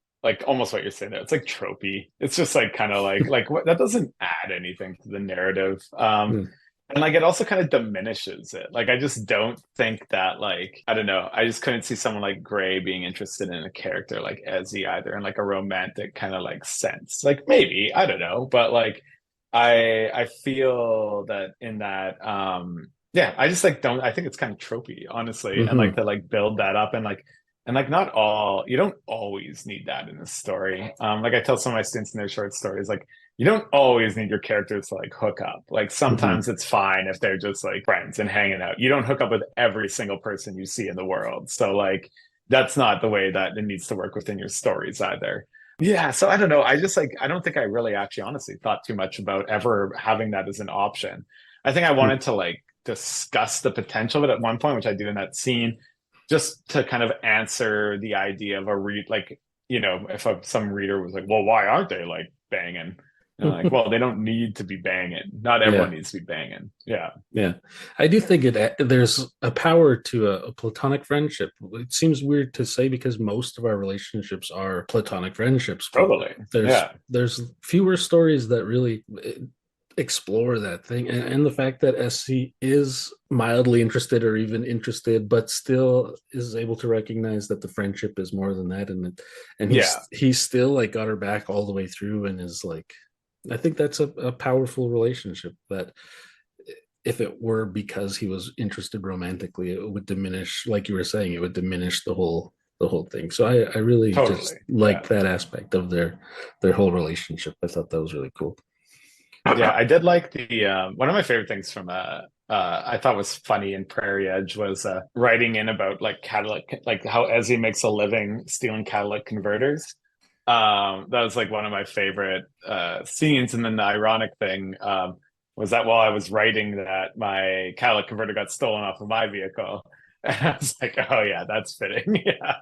almost what you're saying there. It's like tropey. It's just like kind of like what that doesn't add anything to the narrative. Hmm. And like it also kind of diminishes it. Like I just don't think that like I don't know. I just couldn't see someone like Gray being interested in a character like Ezzy either in like a romantic kind of like sense. Like maybe, I don't know, but like I feel that in that yeah, I just like don't I think it's kind of tropey, honestly. And like Mm-hmm. to like build that up and like not all you don't always need that in a story. Like I tell some of my students in their short stories, like you don't always need your characters to like hook up. Like Mm-hmm. sometimes it's fine if they're just like friends and hanging out. You don't hook up with every single person you see in the world. So like that's not the way that it needs to work within your stories either. Yeah, so I don't know. I just like I don't think I really actually honestly thought too much about ever having that as an option. I think I wanted to like discuss the potential of it at one point, which I do in that scene, just to kind of answer the idea of a read like if some reader was like, well, why aren't they like banging? And I'm like, well, they don't need to be banging. Not everyone Yeah. needs to be banging. Yeah. Yeah, I do think there's a power to a platonic friendship. It seems weird to say because most of our relationships are platonic friendships, but Totally. there's Yeah. there's fewer stories that really explore that thing, and the fact that SC is mildly interested or even interested, but still is able to recognize that the friendship is more than that, and Yeah. he's still like got her back all the way through, and is like, I think that's a powerful relationship that if it were because he was interested romantically, it would diminish, like you were saying, it would diminish the whole thing. So I really Totally. just Yeah. like that aspect of their whole relationship. I thought that was really cool. Yeah, I did like the one of my favorite things from I thought was funny in Prairie Edge was writing in about like catalytic like how Ezzy makes a living stealing catalytic converters. That was like one of my favorite scenes. And then the ironic thing was that while I was writing that, my catalytic converter got stolen off of my vehicle. And I was like, oh yeah, that's fitting. Yeah.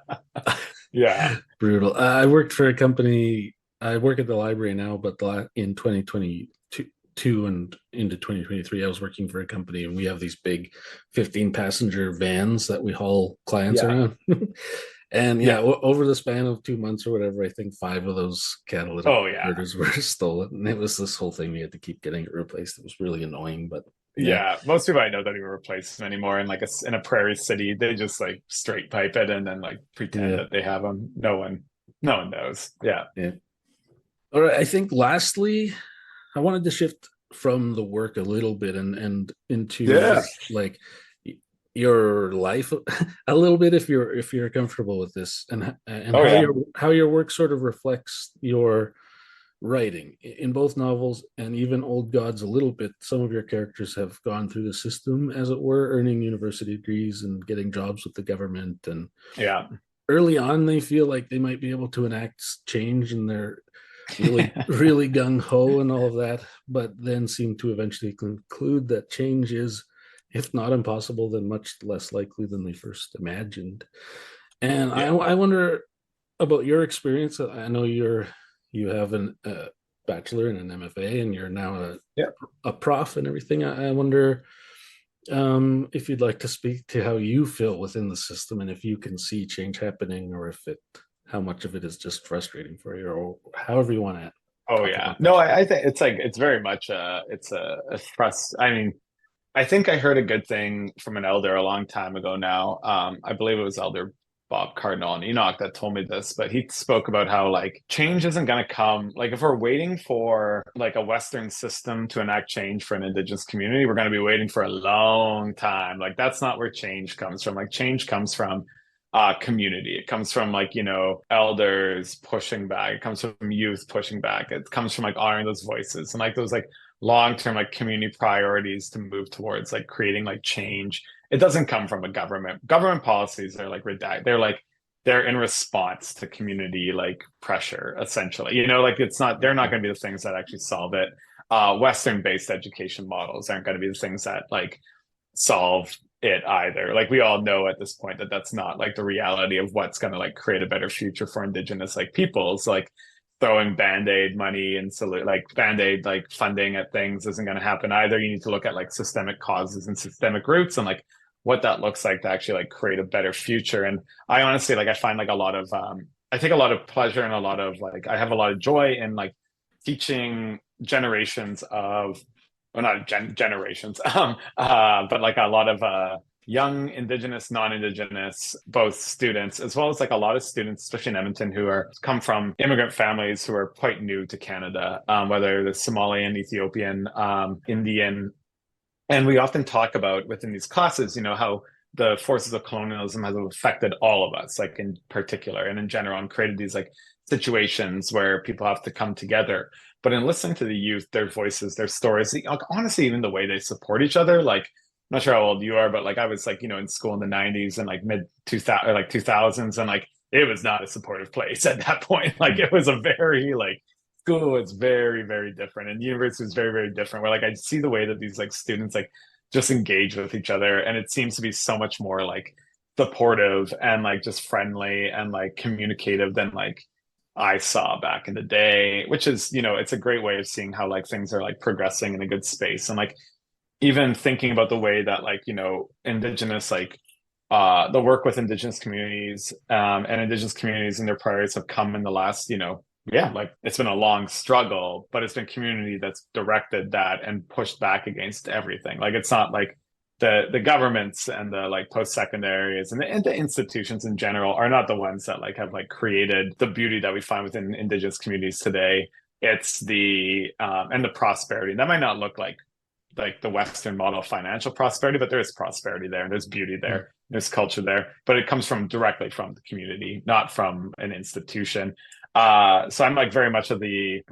Yeah. Brutal. I worked for a company. I work at the library now, but in 2022 and into 2023, I was working for a company, and we have these big 15 passenger vans that we haul clients Yeah. around. And yeah, Yeah. over the span of 2 months or whatever, I think five of those catalytic Oh yeah. converters were stolen. And it was this whole thing. We had to keep getting it replaced. It was really annoying, but yeah. Yeah, most people I know don't even replace them anymore. In like in a prairie city, they just like straight pipe it and then like pretend Yeah. that they have them. No one knows. Yeah. Yeah. All right. I think lastly, I wanted to shift from the work a little bit and into Yeah. like your life a little bit if you're comfortable with this, and Oh yeah. how your work sort of reflects your writing in both novels and even Old Gods a little bit. Some of your characters have gone through the system, as it were, earning university degrees and getting jobs with the government, and Yeah. early on they feel like they might be able to enact change, and they're really gung-ho and all of that, but then seem to eventually conclude that change is, if not impossible, then much less likely than they first imagined. And I, Yeah. I wonder about your experience. I know you have a bachelor and an MFA, and you're now Yeah. a prof and everything. I wonder if you'd like to speak to how you feel within the system, and if you can see change happening, or if it how much of it is just frustrating for you, or however you want to Oh talk yeah. about that. No, I think it's like it's very much it's a trust. I mean, I think I heard a good thing from an elder a long time ago now. I believe it was Elder Bob Cardinal and Enoch that told me this, but he spoke about how like change isn't going to come. Like if we're waiting for like a Western system to enact change for an Indigenous community, we're going to be waiting for a long time. Like that's not where change comes from. Like change comes from community. It comes from like, elders pushing back. It comes from youth pushing back. It comes from like honoring those voices and like those like long-term like community priorities to move towards like creating like change. It doesn't come from a government. Government policies are like redact. They're in response to community like pressure, essentially. Like they're not going to be the things that actually solve it. Western-based education models aren't going to be the things that like solve it either. Like we all know at this point that that's not like the reality of what's going to like create a better future for Indigenous like peoples. Like throwing band-aid money and so like band-aid like funding at things isn't going to happen either. You need to look at like systemic causes and systemic roots and like what that looks like to actually like create a better future. And I honestly like I find like a lot of I take a lot of pleasure and a lot of like I have a lot of joy in like teaching generations of well not generations but like a lot of young Indigenous, non-Indigenous, both students, as well as like a lot of students, especially in Edmonton, who are come from immigrant families who are quite new to Canada, whether they're Somalian, Ethiopian, Indian. And we often talk about within these classes, how the forces of colonialism has affected all of us, like in particular and in general, and created these like situations where people have to come together. But in listening to the youth, their voices, their stories, like, honestly, even the way they support each other, like I'm not sure how old you are, but like I was like, in school in the 90s and like mid 2000 or like 2000s and like it was not a supportive place at that point. Like it was a very like school was very, very different and university was very, very different where like I see the way that these like students like just engage with each other and it seems to be so much more like supportive and like just friendly and like communicative than like I saw back in the day, which is, it's a great way of seeing how like things are like progressing in a good space. And like even thinking about the way that like indigenous like the work with indigenous communities and indigenous communities and their priorities have come in the last yeah like it's been a long struggle but it's been community that's directed that and pushed back against everything. Like it's not like the governments and the like post-secondaries and the institutions in general are not the ones that like have like created the beauty that we find within indigenous communities today. It's the and the prosperity that might not look like the Western model of financial prosperity, but there is prosperity there and there's beauty there, there's culture there, but it comes from directly from the community, not from an institution. So I'm like very much of the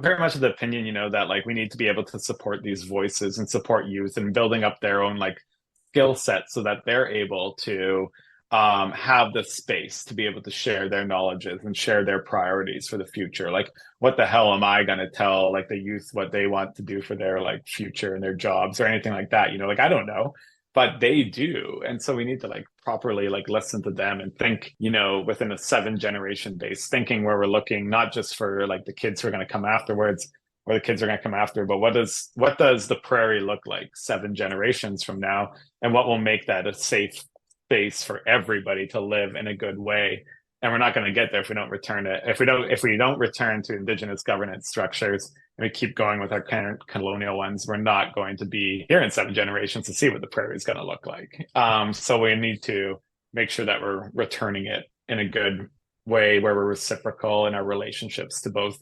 opinion, that like we need to be able to support these voices and support youth and building up their own like skill set so that they're able to have the space to be able to share their knowledges and share their priorities for the future. Like, what the hell am I going to tell like the youth what they want to do for their like future and their jobs or anything like that? Like, I don't know, but they do. And so we need to like properly like listen to them and think, within a 7 generation base, thinking where we're looking, not just for like the kids who are going to come afterwards or the kids are going to come after, but what does the prairie look like 7 generations from now? And what will make that a safe space for everybody to live in a good way? And we're not going to get there if we don't return it. If we don't return to indigenous governance structures and we keep going with our current colonial ones, we're not going to be here in 7 generations to see what the prairie is going to look like. So we need to make sure that we're returning it in a good way where we're reciprocal in our relationships to both,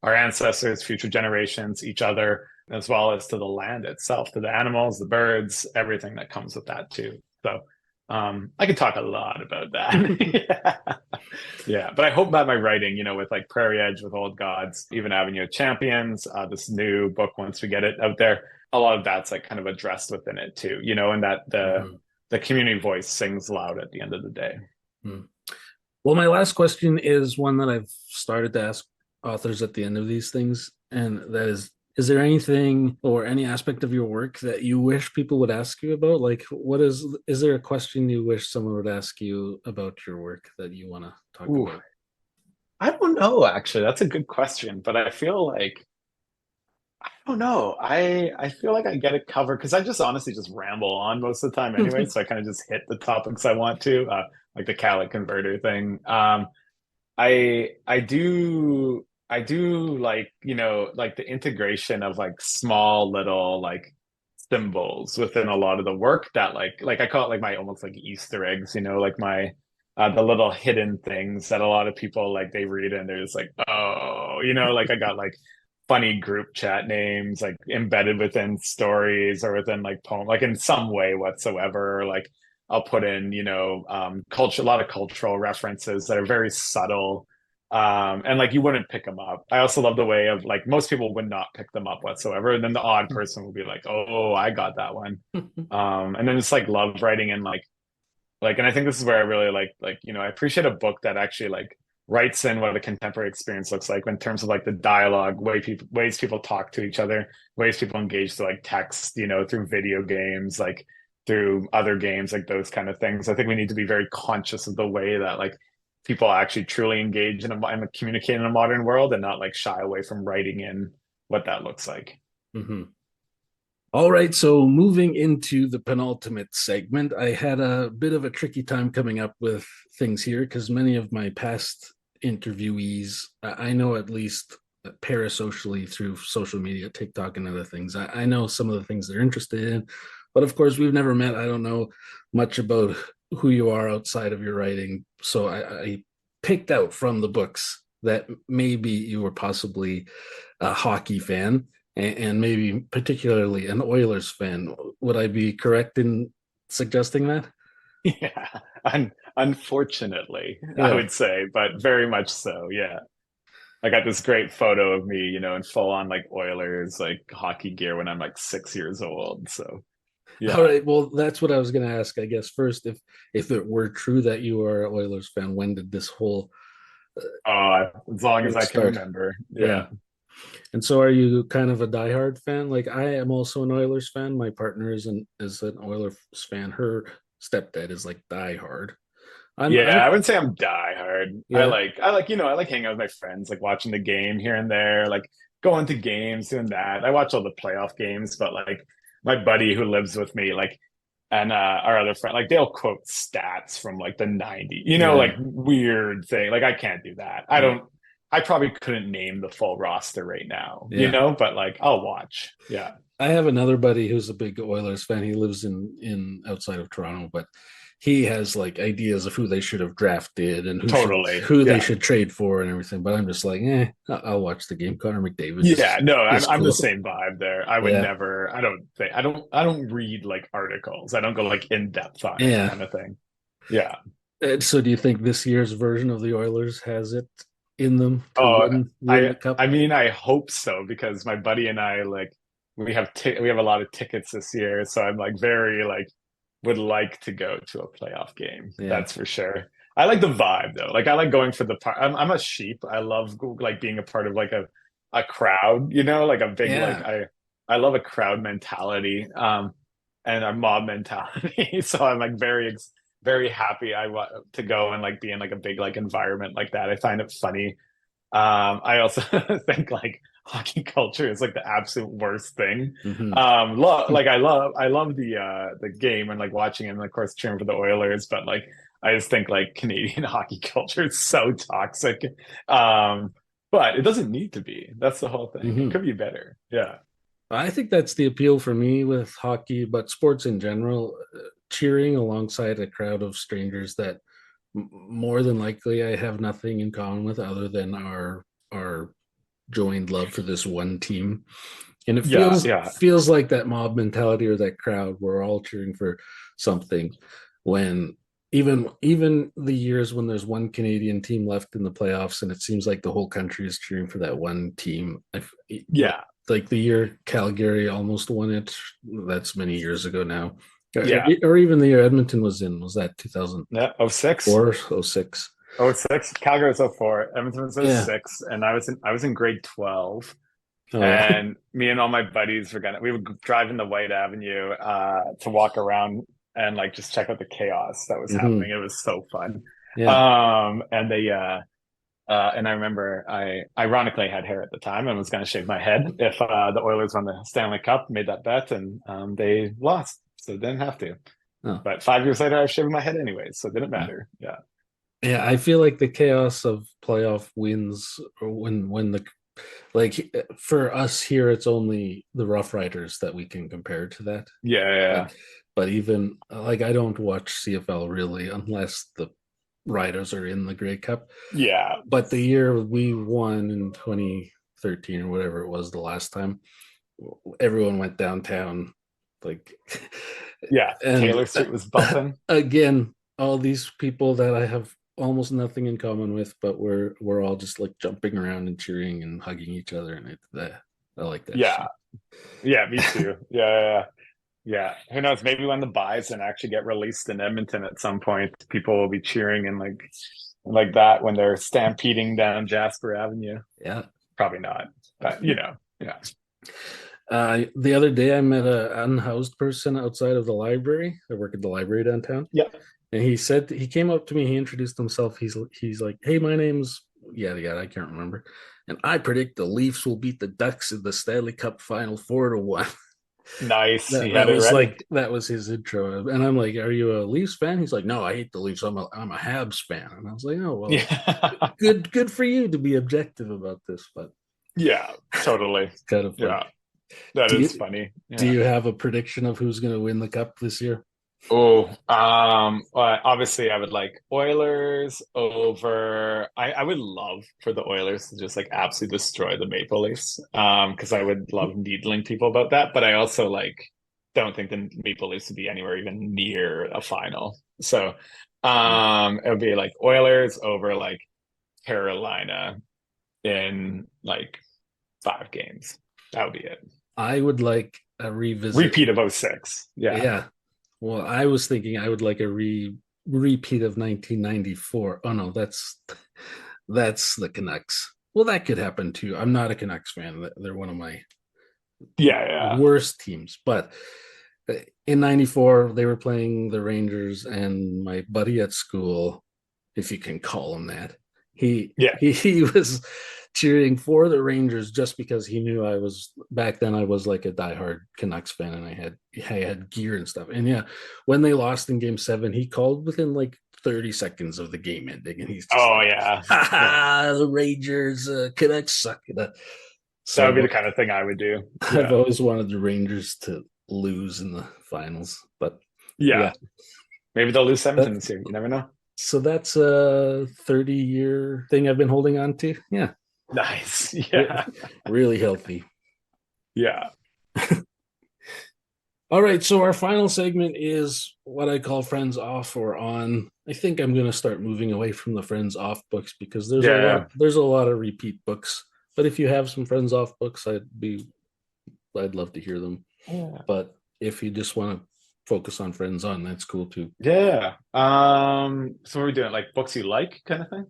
our ancestors, future generations, each other, as well as to the land itself, to the animals, the birds, everything that comes with that too. So I could talk a lot about that. Yeah. Yeah, but I hope that my writing, with like Prairie Edge, with Old Gods, even Avenue of Champions, this new book, once we get it out there, a lot of that's like kind of addressed within it too, and that the community voice sings loud at the end of the day. Well, my last question is one that I've started to ask authors at the end of these things, and that is there anything or any aspect of your work that you wish people would ask you about? Like, is there a question you wish someone would ask you about your work that you want to talk about? I don't know, actually. That's a good question, but I feel like I don't know. I feel like I get it covered because I just honestly just ramble on most of the time anyway. So I kind of just hit the topics I want to, like the Calic converter thing. I do like, like the integration of like small little like symbols within a lot of the work that like I call it like my almost like Easter eggs, like my the little hidden things that a lot of people like they read and they're just like, oh, like I got like funny group chat names like embedded within stories or within like poem, like in some way whatsoever. Like I'll put in, culture, a lot of cultural references that are very subtle. And like you wouldn't pick them up. I also love the way of like most people would not pick them up whatsoever. And then the odd person will be like, oh, I got that one. And then it's like love writing and like, and I think this is where I really like, I appreciate a book that actually like writes in what a contemporary experience looks like in terms of like the dialogue, ways people talk to each other, ways people engage through like text, through video games, like through other games, like those kind of things. I think we need to be very conscious of the way that like people actually truly engage and communicate in a modern world and not like shy away from writing in what that looks like. Mm-hmm. All right, so moving into the penultimate segment, I had a bit of a tricky time coming up with things here because many of my past interviewees, I know at least parasocially through social media, TikTok, and other things. I know some of the things they're interested in, but of course, we've never met. I don't know much about who you are outside of your writing. So I picked out from the books that maybe you were possibly a hockey fan and maybe particularly an Oilers fan. Would I be correct in suggesting that? Yeah, unfortunately, I Yeah. would say, but very much so. Yeah. I got this great photo of me, in full on like Oilers, like hockey gear when I'm like 6 years old. So, All yeah. right. Well, that's what I was going to ask. I guess first, if it were true that you are an Oilers fan, when did this whole As long as thing I can start? remember. Yeah. Yeah. And so, are you kind of a diehard fan? Like I am also an Oilers fan. My partner is an Oilers fan. Her stepdad is like diehard. Yeah, I'm I wouldn't say I'm diehard. yeah. I like hanging out with my friends, like watching the game here and there, like going to games, doing that. I watch all the playoff games, but like my buddy who lives with me, like, and our other friend, like they'll quote stats from like the 90s, like Yeah. weird thing. Like I can't do that. Yeah. I probably couldn't name the full roster right now, Yeah. but like I'll watch. Yeah. I have another buddy who's a big Oilers fan. He lives in outside of Toronto, but he has like ideas of who they should have drafted and Totally. who they Yeah. should trade for and everything. But I'm just like, I'll watch the game. Connor McDavid Yeah, no, is I'm the cool. same vibe there. I would Yeah, never, I don't read like articles. I don't go like in depth on it yeah. kind of thing. Yeah. And so, do you think this year's version of the Oilers has it in them to Oh, win the cup? I mean, I hope so because my buddy and I like we have a lot of tickets this year, so I'm like very like would like to go to a playoff game. Yeah, That's for sure. I like the vibe though. Like I like going for the part. I'm a sheep. I love like being a part of like a crowd. Like a big like yeah. I love a crowd mentality. And a mob mentality. So I'm like very happy I want to go and like be in like a big like environment like that. I find it funny. I also think like hockey culture is like the absolute worst thing. Hmm. Like I love the game and like watching it and of course cheering for the Oilers, but like I just think like Canadian hockey culture is so toxic. But it doesn't need to be. That's the whole thing. It Hmm. could be better. Yeah. I think that's the appeal for me with hockey, but sports in general. Cheering alongside a crowd of strangers that more than likely I have nothing in common with other than our joined love for this one team. And it Yeah, feels yeah. feels like that mob mentality or that crowd. We're all cheering for something when even the years when there's one Canadian team left in the playoffs and it seems like the whole country is cheering for that one team. Yeah. Like the year Calgary almost won it. That's many years ago now. Yeah. Or even the year Edmonton was in. Was that Yeah. 06. 2004, 06? Oh six. Calgary was 04. Edmonton was oh Yeah. six, and I was in grade 12. Oh yeah. And me and all my buddies we would drive in the White Avenue to walk around and like just check out the chaos that was Hmm. happening. It was so fun. Yeah. And and I remember I ironically had hair at the time and was going to shave my head if the Oilers won the Stanley Cup, made that bet, and they lost, so didn't have to. Oh. But 5 years later, I was shaving my head anyways, so it didn't matter. Yeah. Yeah, I feel like the chaos of playoff wins or when the Like for us here, it's only the Rough Riders that we can compare to that. Yeah, yeah, But but even like I don't watch CFL really unless the Riders are in the Grey Cup. yeah, But the year we won in 2013 or whatever it was the last time, everyone went downtown, like, yeah. and Taylor Street was bumping. again, all these people that I have almost nothing in common with, but we're all just like jumping around and cheering and hugging each other, and I like that Yeah, shit. yeah, me too. Yeah, yeah, yeah. Yeah. Who knows? Maybe when the Bison actually get released in Edmonton at some point, people will be cheering and like that when they're stampeding down Jasper Avenue. Yeah. Probably not, but yeah. The other day, I met a unhoused person outside of the library. I work at the library downtown, Yeah. and he came up to me. He introduced himself. He's like, "Hey, my name's yada yada. I can't remember, and I predict the Leafs will beat the Ducks in the Stanley Cup Final 4-1." Nice. He That had it was ready. like that was his intro, and I'm like, "Are you a Leafs fan?" He's like, "No, I hate the Leafs. I'm a Habs fan." And I was like, "Oh well, Yeah. good for you to be objective about this, but Yeah, totally. it's kind of funny." Yeah. That Do is you funny. do Yeah. you have a prediction of who's going to win the cup this year? Oh, well, obviously I would like Oilers over I would love for the Oilers to just like absolutely destroy the Maple Leafs. Because I would love needling people about that, but I also like don't think the Maple Leafs would be anywhere even near a final. So it would be like Oilers over like Carolina in like 5 games. That would be it. I would like a revisit. Repeat of '06. Yeah. Yeah. Well, I was thinking I would like a repeat of 1994. Oh no, that's the Canucks. Well, that could happen too. I'm not a Canucks fan. They're one of my Yeah, yeah. worst teams. But in 94, they were playing the Rangers, and my buddy at school, if you can call him that, Yeah. he was cheering for the Rangers just because he knew I was back then. I was like a diehard Canucks fan, and I had gear and stuff. And yeah, when they lost in Game 7, he called within like 30 seconds of the game ending, and he's just Oh like, yeah. "Ha Yeah. ha, the Rangers, Canucks suck." That would be So the kind of thing I would do. I've Yeah. always wanted the Rangers to lose in the finals, but Yeah. yeah, Maybe they'll lose that 17 this year. You never know. so that's a 30-year thing I've been holding on to. Yeah, Nice. re- Yeah. really healthy. Yeah. All right, so our final segment is what I call friends off or on. I think I'm going to start moving away from the friends off books because there's a Yeah. lot there's a lot of repeat books. But if you have some friends off books, I'd love to hear them. Yeah. But if you just want to focus on friends on, that's cool too. Yeah. So what are we doing? Like books you like kind of thing?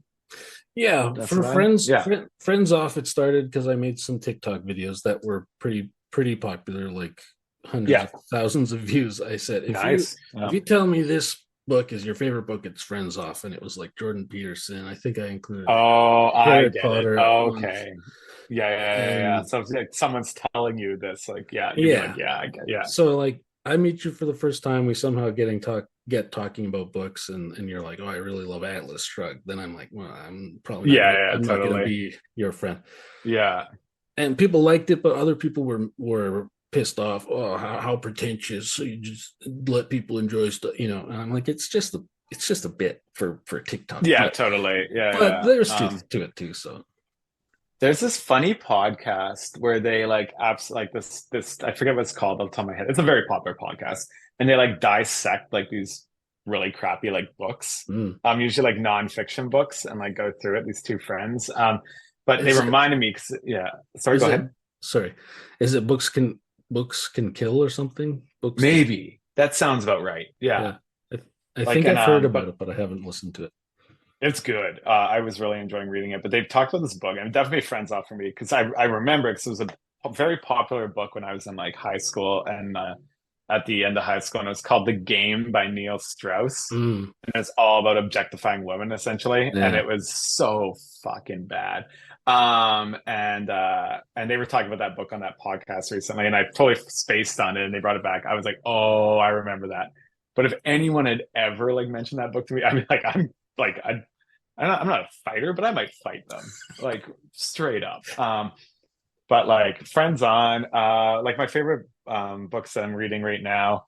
Yeah, That's for the vibe? Yeah. friends off, it started because I made some TikTok videos that were pretty popular, like hundreds Yeah. of thousands of views. I said, Nice. if Yeah. you tell me this book is your favorite book, it's Friends Off, and it was like Jordan Peterson. I think I included Oh, I Harry get it. Potter at once, Okay. Yeah, yeah, yeah, yeah. and So it's like someone's telling you this, like, yeah, you'd be like, yeah. yeah, I get, yeah, So like I meet you for the first time, we somehow get talking about books, and you're like, oh, I really love Atlas Shrugged. Then I'm like, well, yeah, yeah, I'm not gonna totally. be your friend. Yeah, And people liked it, but other people were pissed off. Oh, how pretentious! So you just let people enjoy stuff, you know? And I'm like, it's just a bit for TikTok, yeah, but totally. but Yeah, there's yeah. truth to it too. So There's this funny podcast where they like apps like this I forget what it's called off the top of my head. It's a very popular podcast, and they like dissect like these really crappy like books, mm. usually like nonfiction books, and like go through it. These two friends, but they is it reminded me because yeah. Sorry, is go it ahead. sorry, is it books can kill or something? Books can Maybe that sounds about right. Yeah, Yeah, I like think and I've heard about but it, but I haven't listened to it. it's good. I was really enjoying reading it, but they've talked about this book, and it definitely friends off for me because I remember because it was a very popular book when I was in like high school and at the end of high school, and it was called The Game by Neil Strauss, Mm, and it's all about objectifying women essentially, and yeah, it was so fucking bad. And they were talking about that book on that podcast recently, and I totally spaced on it, and they brought it back. I was like, oh, I remember that. But if anyone had ever like mentioned that book to me, I'd be like, I'm like, I'm not a fighter, but I might fight them, like straight up. But like Friends on, like my favorite books that I'm reading right now,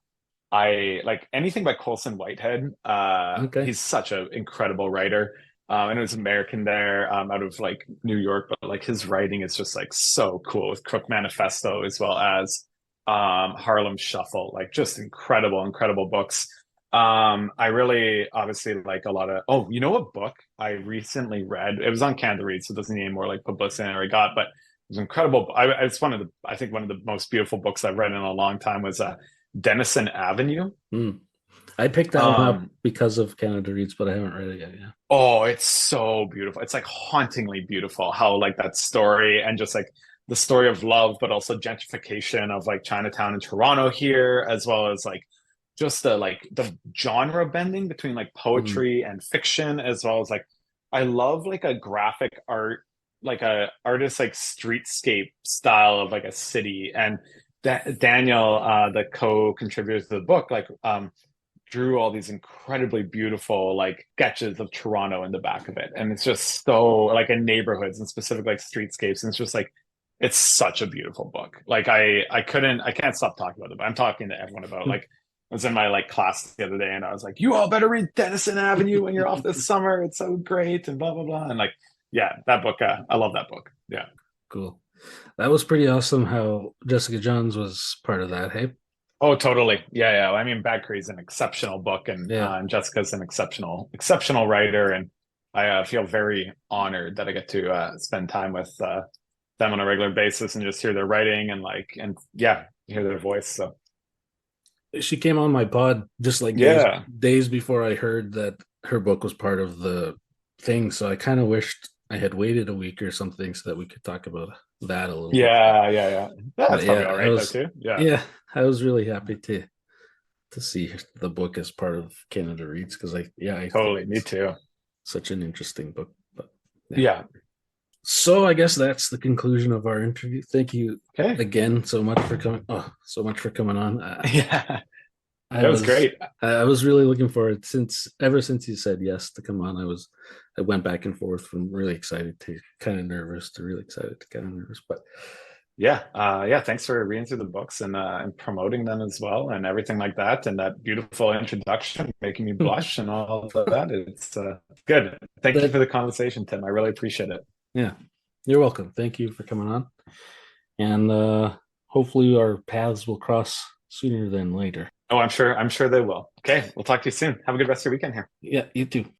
I like anything by Colson Whitehead. Okay. He's such an incredible writer. I know he's American there, out of like New York, but like his writing is just like so cool with Crook Manifesto as well as Harlem Shuffle, like just incredible, incredible books. I really obviously like a lot of, oh, you know what book I recently read? It was on Canada Read, so it doesn't need any more like publicity than I already got, but it was incredible. It's one of the, I think one of the most beautiful books I've read in a long time was Denison Avenue. Hmm. I picked that one up Um, because of Canada Reads, but I haven't read it yet. Yeah. oh, it's so beautiful. It's like hauntingly beautiful how like that story and just like the story of love, but also gentrification of like Chinatown and Toronto here, as well as like just the genre bending between like Hmm. poetry and fiction, as well as like I love like a graphic art, like a artist like streetscape style of like a city. And Daniel, the co-contributor to the book, like drew all these incredibly beautiful like sketches of Toronto in the back of it. And it's just so like in neighborhoods and specific like streetscapes. And it's just like it's such a beautiful book. Like I can't stop talking about it, but I'm talking to everyone about it. Like I was in my like class the other day and I was like, you all better read Denison Avenue when you're off this summer. It's so great and blah blah blah. And like, yeah, that book, I love that book. Yeah. Cool. That was pretty awesome how Jessica Johns was part of that. Hey. Oh, totally. Yeah, yeah. I mean, Bad Creek's an exceptional book, Yeah. and Jessica's an exceptional writer, and I feel very honored that I get to spend time with them on a regular basis and just hear their writing and like, and yeah, hear their voice. So She came on my pod just like yeah, days before I heard that her book was part of the thing. So I kind of wished I had waited a week or something so that we could talk about that a little bit. yeah, yeah, yeah. But That's probably yeah, all right though too. Yeah, I was really happy to see the book as part of Canada Reads because I think totally. Me it's too. such an interesting book. But yeah. Yeah. So I guess that's the conclusion of our interview. Thank you Okay. again so much for coming. Oh, so much for coming on. Yeah, I it was was great. I was really looking forward since ever since you said yes to come on. I went back and forth from really excited to kind of nervous to really excited to kind of nervous. But Yeah, yeah. Thanks for reading through the books and promoting them as well, and everything like that, and that beautiful introduction, making me blush and all of that. It's good. Thank you for that the conversation, Tim. I really appreciate it. yeah, you're welcome. Thank you for coming on, and hopefully our paths will cross sooner than later. Oh, I'm sure. I'm sure they will. Okay, we'll talk to you soon. Have a good rest of your weekend here. Yeah, you too.